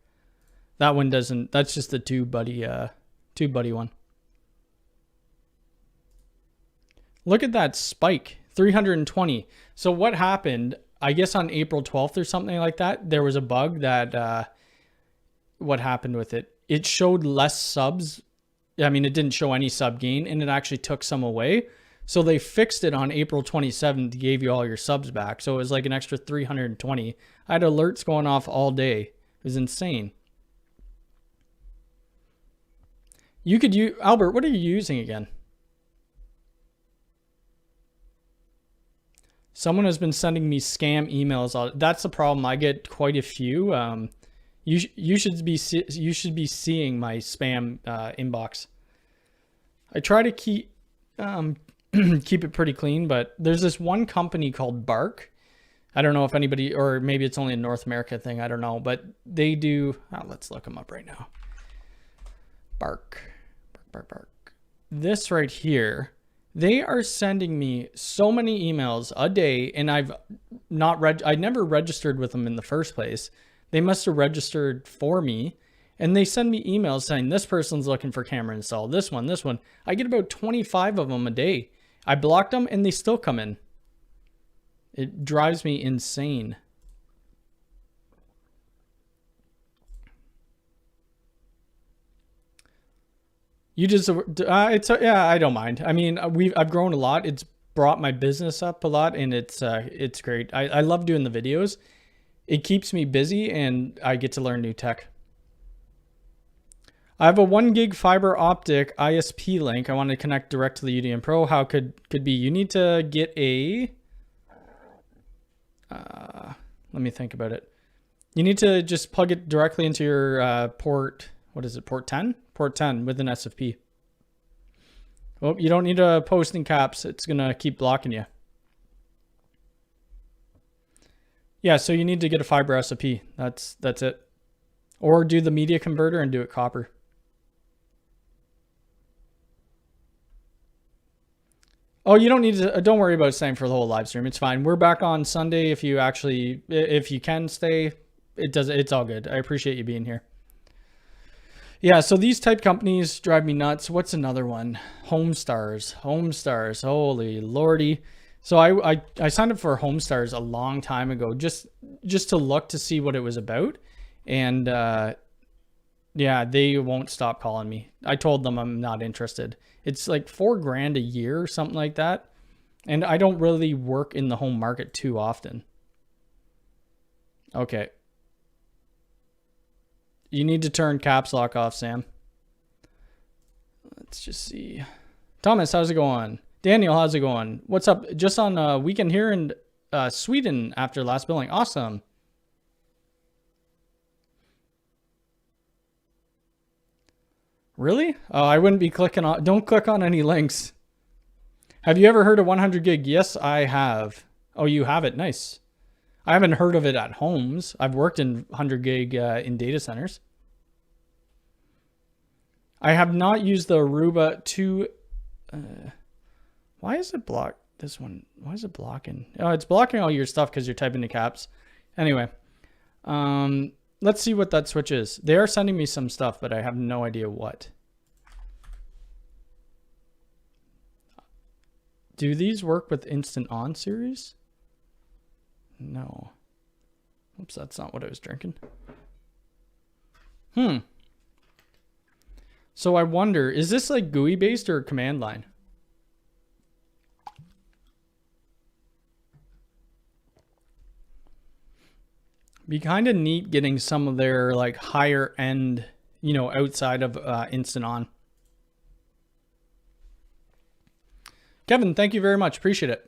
That one doesn't, that's just the tube buddy one. Look at that spike, 320. So what happened, I guess on April 12th or something like that, there was a bug that, what happened with it? It showed less subs. I mean, it didn't show any sub gain, and it actually took some away. So they fixed it on April 27th, gave you all your subs back. So it was like an extra 320. I had alerts going off all day. It was insane. You could use, Albert, what are you using again? Someone has been sending me scam emails. That's the problem. I get quite a few. You should be seeing my spam inbox. I try to keep keep it pretty clean, but there's this one company called Bark. I don't know if anybody, or maybe it's only a North America thing. I don't know, but they do. Let's look them up right now. Bark. This right here. They are sending me so many emails a day, and I never registered with them in the first place. They must have registered for me, and they send me emails saying this person's looking for camera install, this one. I get about 25 of them a day. I blocked them and they still come in. It drives me insane. You just, yeah, I don't mind. I mean, I've grown a lot. It's brought my business up a lot, and it's great. I love doing the videos. It keeps me busy, and I get to learn new tech. I have a 1 gig fiber optic ISP link. I want to connect direct to the UDM Pro. How could be? You need to get a, let me think about it. You need to just plug it directly into your port, what is it, port 10? Port 10 with an SFP. Oh, you don't need a post in caps. It's going to keep blocking you. Yeah, so you need to get a fiber SFP. That's it. Or do the media converter and do it copper. Oh, you don't need to, don't worry about staying for the whole live stream. It's fine. We're back on Sunday. If you can stay, it's all good. I appreciate you being here. Yeah, so these type companies drive me nuts. What's another one? Homestars. Holy lordy. So I signed up for Homestars a long time ago, just to look to see what it was about. And yeah, they won't stop calling me. I told them I'm not interested. It's like $4,000 a year or something like that. And I don't really work in the home market too often. Okay. You need to turn caps lock off, Sam. Let's just see. Thomas, how's it going? Daniel, how's it going? What's up? Just on weekend here in Sweden after last billing. Awesome. Really? Oh, I wouldn't be clicking on. Don't click on any links. Have you ever heard of 100 gig? Yes, I have. Oh, you have it. Nice. I haven't heard of it at homes. I've worked in 100 gig in data centers. I have not used the Aruba 2. Why is it blocked? This one. Why is it blocking? Oh, it's blocking all your stuff because you're typing the caps. Anyway, let's see what that switch is. They are sending me some stuff, but I have no idea what. Do these work with Instant On series? No. Oops, that's not what I was drinking. So I wonder, is this like GUI based or command line? Be kind of neat getting some of their like higher end, you know, outside of Instant On. Kevin, thank you very much. Appreciate it.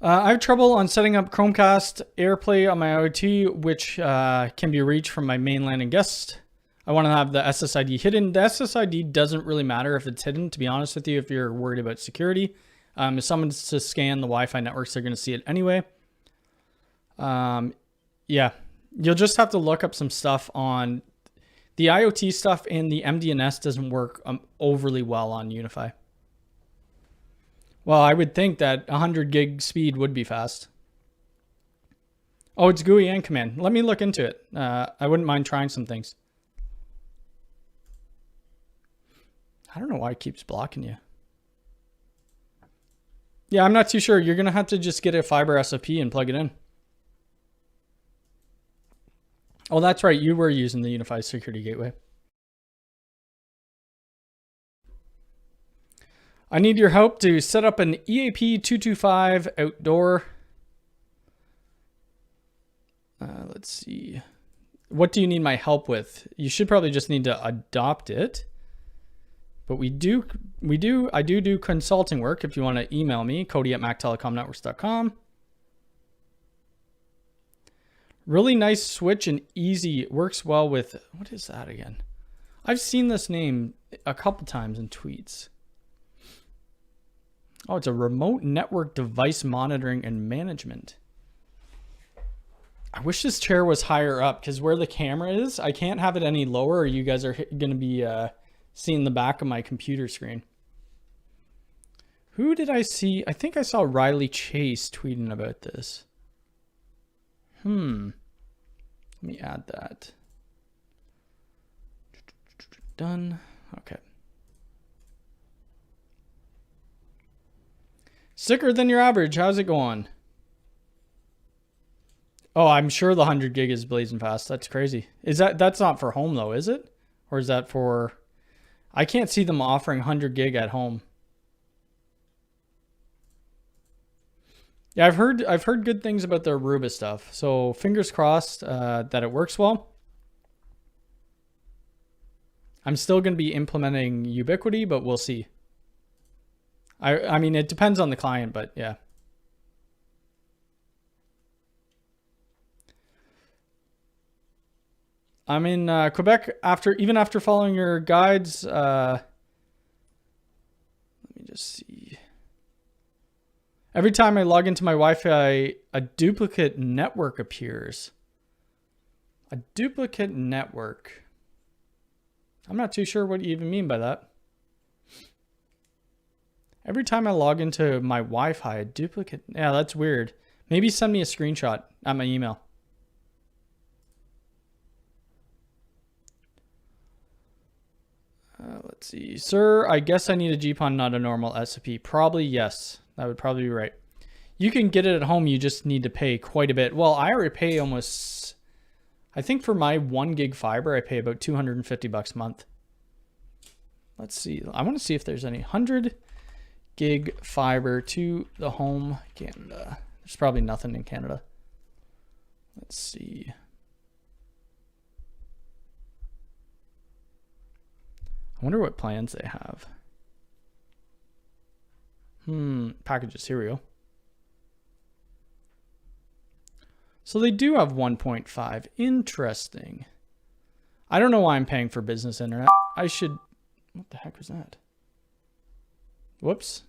I have trouble on setting up Chromecast AirPlay on my IoT, which can be reached from my main LAN and guest. I want to have the SSID hidden. The SSID doesn't really matter if it's hidden, to be honest with you, if you're worried about security. If someone's to scan the Wi-Fi networks, they're going to see it anyway. Yeah, you'll just have to look up some stuff on the IoT stuff, and the MDNS doesn't work overly well on Unify. Well, I would think that 100 gig speed would be fast. Oh, it's GUI and command. Let me look into it. I wouldn't mind trying some things. I don't know why it keeps blocking you. Yeah, I'm not too sure. You're going to have to just get a fiber SFP and plug it in. Oh, that's right. You were using the Unified Security Gateway. I need your help to set up an EAP 225 outdoor. Let's see. What do you need my help with? You should probably just need to adopt it. But I do consulting work. If you want to email me, cody@mactelecomnetworks.com. Really nice switch and easy. It works well with, what is that again? I've seen this name a couple times in tweets. Oh, it's a remote network device monitoring and management. I wish this chair was higher up because where the camera is, I can't have it any lower or you guys are going to be seeing the back of my computer screen. Who did I see? I think I saw Riley Chase tweeting about this. Let me add that. Done. Okay. Sicker than your average. How's it going? Oh, I'm sure the 100 gig is blazing fast. That's crazy. That's not for home though, is it? Or is that for, I can't see them offering 100 gig at home. Yeah, I've heard good things about their Aruba stuff. So fingers crossed that it works well. I'm still going to be implementing Ubiquiti, but we'll see. I mean, it depends on the client, but yeah. I'm in Quebec even after following your guides. Let me just see. Every time I log into my Wi-Fi, a duplicate network appears. A duplicate network. I'm not too sure what you even mean by that. Every time I log into my Wi-Fi, a duplicate. Yeah, that's weird. Maybe send me a screenshot at my email. Let's see. Sir, I guess I need a GPON, not a normal SFP. Probably yes. That would probably be right. You can get it at home. You just need to pay quite a bit. Well, I already pay almost, I think for my 1 gig fiber, I pay about $250 a month. Let's see. I want to see if there's any 100 gig fiber to the home, Canada. There's probably nothing in Canada. Let's see. I wonder what plans they have. Packages, here we go. So they do have 1.5. Interesting. I don't know why I'm paying for business internet. I should, what the heck was that? Whoops.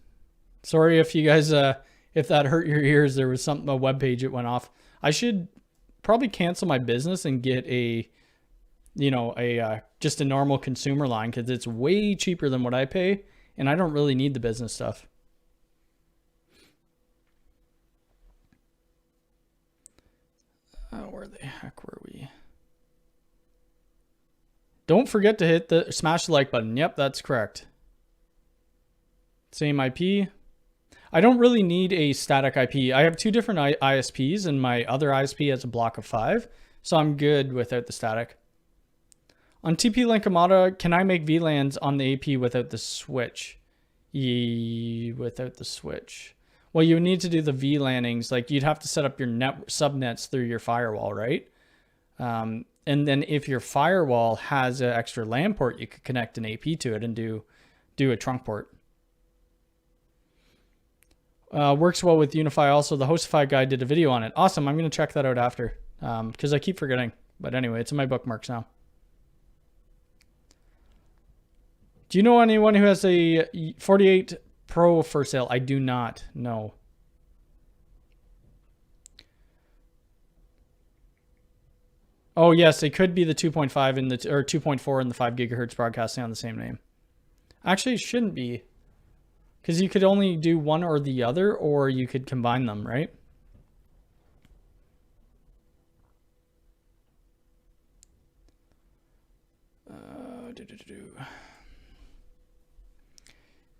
Sorry if you guys, if that hurt your ears, there was something, a web page, it went off. I should probably cancel my business and get a, you know, just a normal consumer line, because it's way cheaper than what I pay, and I don't really need the business stuff. Where the heck were we? Don't forget to hit the smash the like button. Yep, that's correct. Same IP. I don't really need a static IP. I have two different ISPs, and my other ISP has a block of 5, so I'm good without the static. On TP-Link Amada, can I make VLANs on the AP without the switch? Without the switch. Well, you need to do the VLANings. Like, you'd have to set up your subnets through your firewall, right? And then if your firewall has an extra LAN port, you could connect an AP to it and do a trunk port. Works well with Unify. Also, the Hostify guy did a video on it. Awesome. I'm going to check that out after, because I keep forgetting. But anyway, it's in my bookmarks now. Do you know anyone who has a 48 Pro for sale? I do not know. Oh yes, it could be the 2.5 and the or 2.4 and the 5 gigahertz broadcasting on the same name. Actually, it shouldn't be, because you could only do one or the other, or you could combine them, right?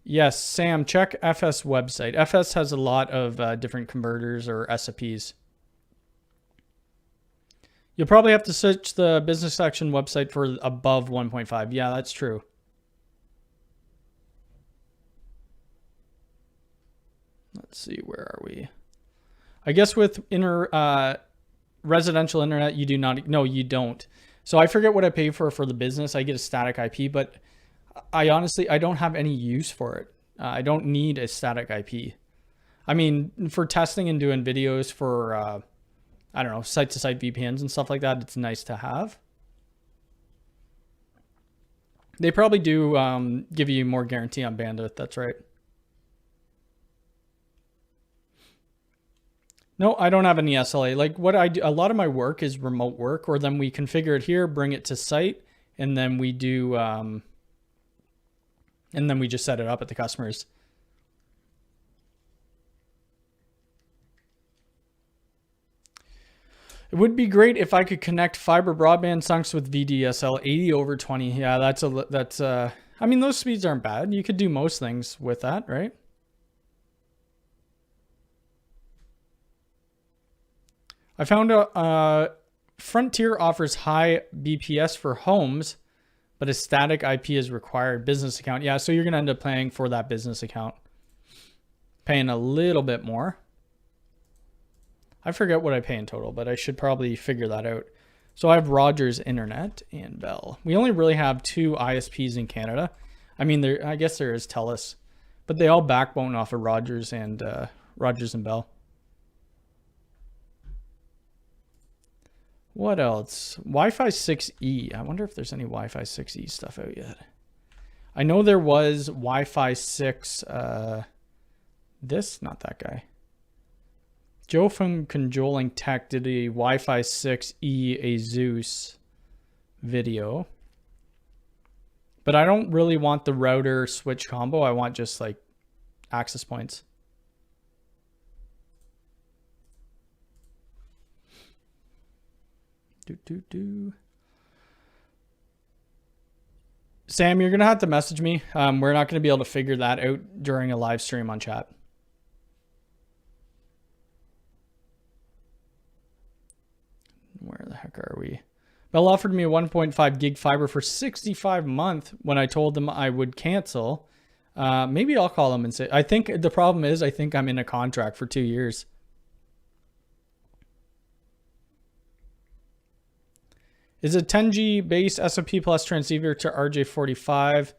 Yes, Sam, check FS website. FS has a lot of different converters or SAPs. You'll probably have to search the business section website for above 1.5. Yeah, that's true. Let's see, where are we? I guess with residential internet, you do not. No, you don't. So I forget what I pay for the business. I get a static IP, but I honestly don't have any use for it. I don't need a static IP. I mean, for testing and doing videos for, I don't know, site-to-site VPNs and stuff like that, it's nice to have. They probably do give you more guarantee on bandwidth. That's right. No, I don't have any SLA. Like, what I do, a lot of my work is remote work, or then we configure it here, bring it to site, and then we do, and then we just set it up at the customers. It would be great if I could connect fiber broadband sunks with VDSL 80/20. Yeah, that's I mean, those speeds aren't bad. You could do most things with that, right? I found out Frontier offers high BPS for homes, but a static IP is required. Business account. Yeah, so you're going to end up paying for that business account. Paying a little bit more. I forget what I pay in total, but I should probably figure that out. So I have Rogers Internet and Bell. We only really have 2 ISPs in Canada. I mean, I guess there is TELUS, but they all backbone off of Rogers and Bell. What else? Wi-Fi 6E. I wonder if there's any Wi-Fi 6E stuff out yet. I know there was Wi-Fi 6. Not that guy. Joe from Conjoling Tech did a Wi-Fi 6E Asus video. But I don't really want the router switch combo. I want just like access points. Sam, you're going to have to message me. We're not going to be able to figure that out during a live stream on chat. Where the heck are we? Bell offered me a 1.5 gig fiber for $65 a month when I told them I would cancel. Maybe I'll call them and say, I think the problem is I think I'm in a contract for 2 years. Is a 10G base SOP plus transceiver to RJ45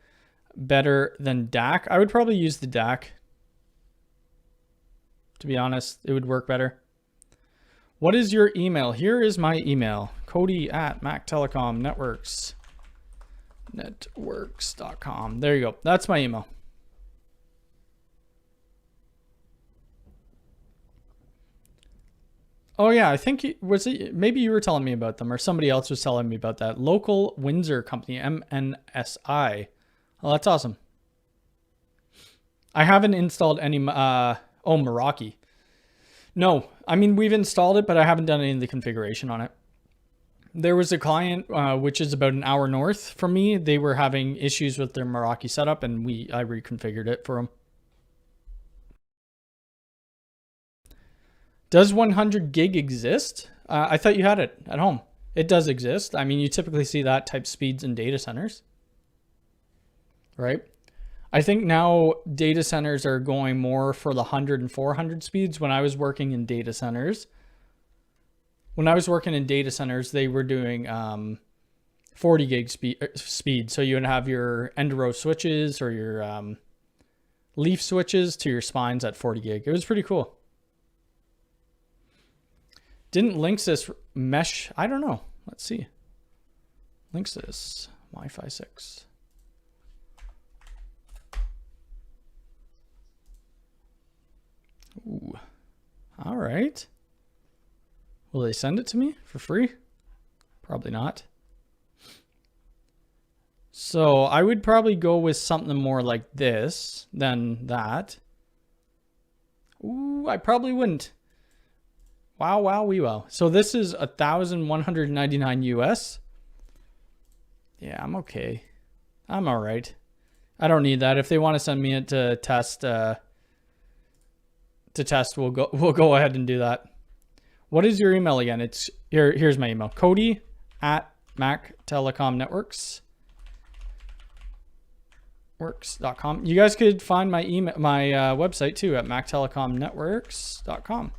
better than DAC? I would probably use the DAC. To be honest, it would work better. What is your email? Here is my email. Cody at mactelecomnetworks.com. There you go. That's my email. Oh yeah, I think maybe you were telling me about them, or somebody else was telling me about that. Local Windsor company, MNSI. Oh, that's awesome. I haven't installed any, Meraki. No, I mean, we've installed it, but I haven't done any of the configuration on it. There was a client, which is about an hour north from me. They were having issues with their Meraki setup, and I reconfigured it for them. Does 100 gig exist? I thought you had it at home. It does exist. I mean, you typically see that type speeds in data centers, right? I think now data centers are going more for the 100 and 400 speeds. When I was working in data centers, they were doing 40 gig speed. So you would have your end row switches or your leaf switches to your spines at 40 gig. It was pretty cool. Didn't Linksys mesh? I don't know. Let's see. Linksys Wi-Fi 6. Ooh. All right. Will they send it to me for free? Probably not. So I would probably go with something more like this than that. Ooh, I probably wouldn't. Wow, wow, wee wow. So this is 1,199 US. Yeah, I'm okay. I'm all right. I don't need that. If they want to send me it to test, we'll go ahead and do that. What is your email again? It's here's my email. Cody at mactelecomnetworks.com. You guys could find my email, my website too at mactelecomnetworks.com.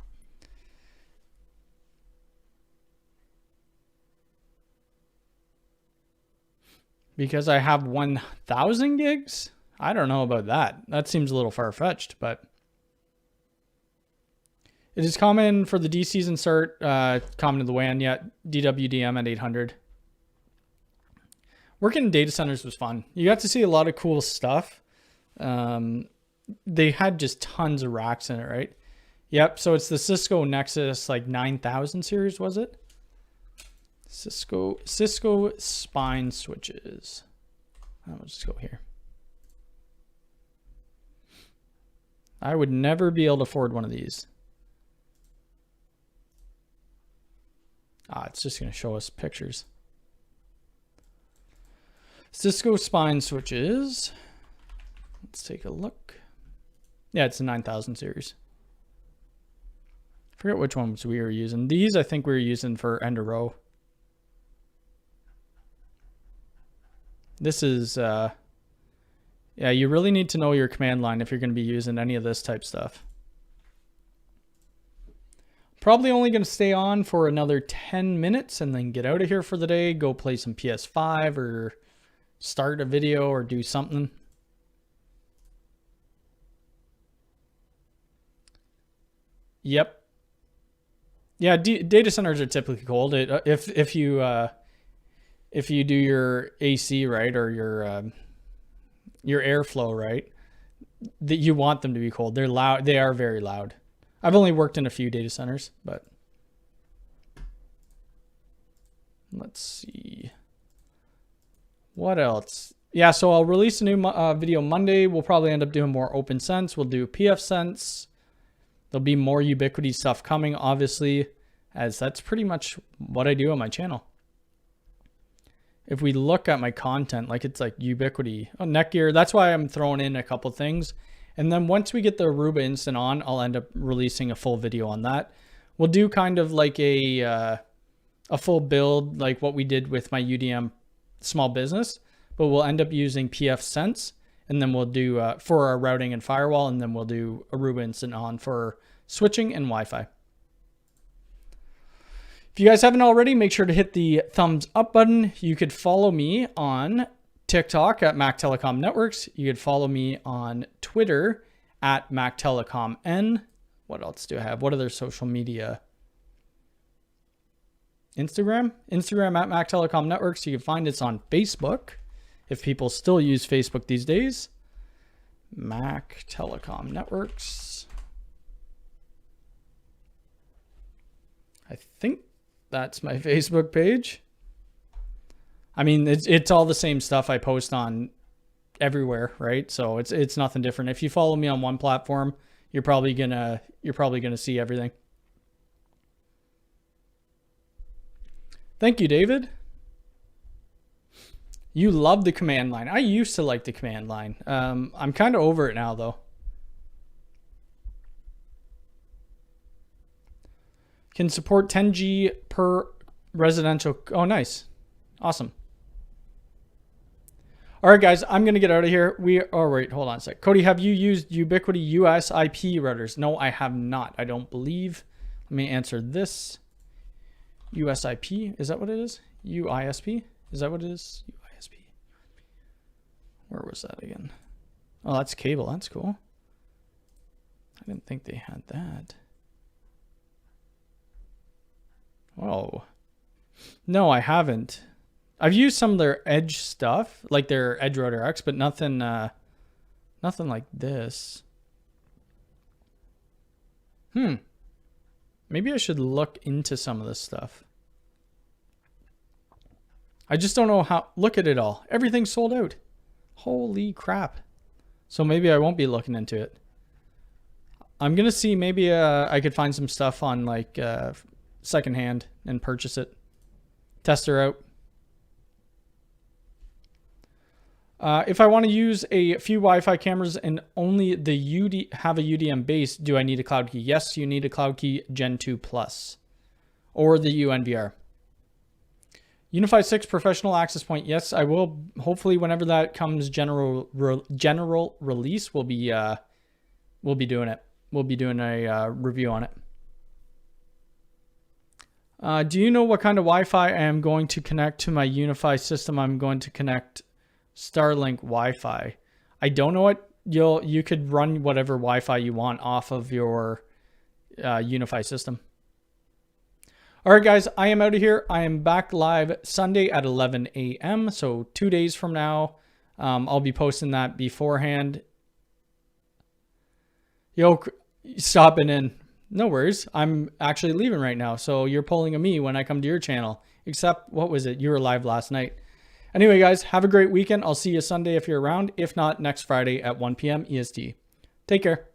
Because I have 1,000 gigs? I don't know about that. That seems a little far-fetched, but it is common for the DCs insert common to the WAN, yet DWDM at 800. Working in data centers was fun. You got to see a lot of cool stuff. They had just tons of racks in it, right? Yep, so it's the Cisco Nexus like 9000 series, was it? Cisco spine switches. I'll just go here. I would never be able to afford one of these. It's just going to show us pictures. Cisco spine switches. Let's take a look. Yeah, it's a 9000 series. I forget which ones we were using. These I think we were using for end of row. This is, yeah, you really need to know your command line if you're going to be using any of this type stuff. Probably only going to stay on for another 10 minutes and then get out of here for the day, go play some PS5 or start a video or do something. Yep. Yeah, data centers are typically cold. If you do your AC right or your airflow right, that you want them to be cold. They're loud. They are very loud. I've only worked in a few data centers, but let's see what else. Yeah, so I'll release a new video Monday. We'll probably end up doing more OpenSense. We'll do pfSense. There'll be more Ubiquiti stuff coming, obviously, as that's pretty much what I do on my channel. If we look at my content, like it's like Ubiquiti, Netgear, that's why I'm throwing in a couple things. And then once we get the Aruba Instant on, I'll end up releasing a full video on that. We'll do kind of like a full build, like what we did with my UDM small business, but we'll end up using pfSense. and then we'll do for our routing and firewall, and then we'll do Aruba Instant On for switching and Wi-Fi. If you guys haven't already, make sure to hit the thumbs up button. You could follow me on TikTok at Mac Telecom Networks. You could follow me on Twitter at Mac Telecom N. What else do I have? What other social media? Instagram at Mac Telecom Networks. You can find us on Facebook, if people still use Facebook these days. Mac Telecom Networks. I think that's my Facebook page. I mean, it's all the same stuff I post on everywhere, right? So it's nothing different. If you follow me on one platform, you're probably gonna see everything. Thank you, David. You love the command line. I used to like the command line. I'm kind of over it now, though. Can support 10G per residential. Oh, nice. Awesome. All right, guys, I'm going to get out of here. Oh, wait, hold on a sec. Cody, have you used Ubiquiti US IP routers? No, I have not. I don't believe. Let me answer this. USIP, is that what it is? UISP? Is that what it is? UISP. Where was that again? Oh, that's cable. That's cool. I didn't think they had that. Whoa. No, I haven't. I've used some of their Edge stuff, like their Edge Router X, but nothing like this. Maybe I should look into some of this stuff. I just don't know how. Look at it all. Everything's sold out. Holy crap. So maybe I won't be looking into it. I'm going to see maybe I could find some stuff on like secondhand and purchase it. Test her out. If I want to use a few Wi-Fi cameras and only the have a UDM base, do I need a cloud key? Yes, you need a cloud key Gen 2 Plus or the UNVR. Unify 6 professional access point. Yes, I will. Hopefully, whenever that comes general release, we'll be doing it. We'll be doing a review on it. Do you know what kind of Wi-Fi I am going to connect to my Unify system? I'm going to connect Starlink Wi-Fi. I don't know what you could run whatever Wi-Fi you want off of your Unify system. All right, guys, I am out of here. I am back live Sunday at 11 a.m. So 2 days from now, I'll be posting that beforehand. Yo, stopping in. No worries. I'm actually leaving right now. So you're pulling a me when I come to your channel. Except, what was it? You were live last night. Anyway, guys, have a great weekend. I'll see you Sunday if you're around. If not, next Friday at 1 p.m. EST. Take care.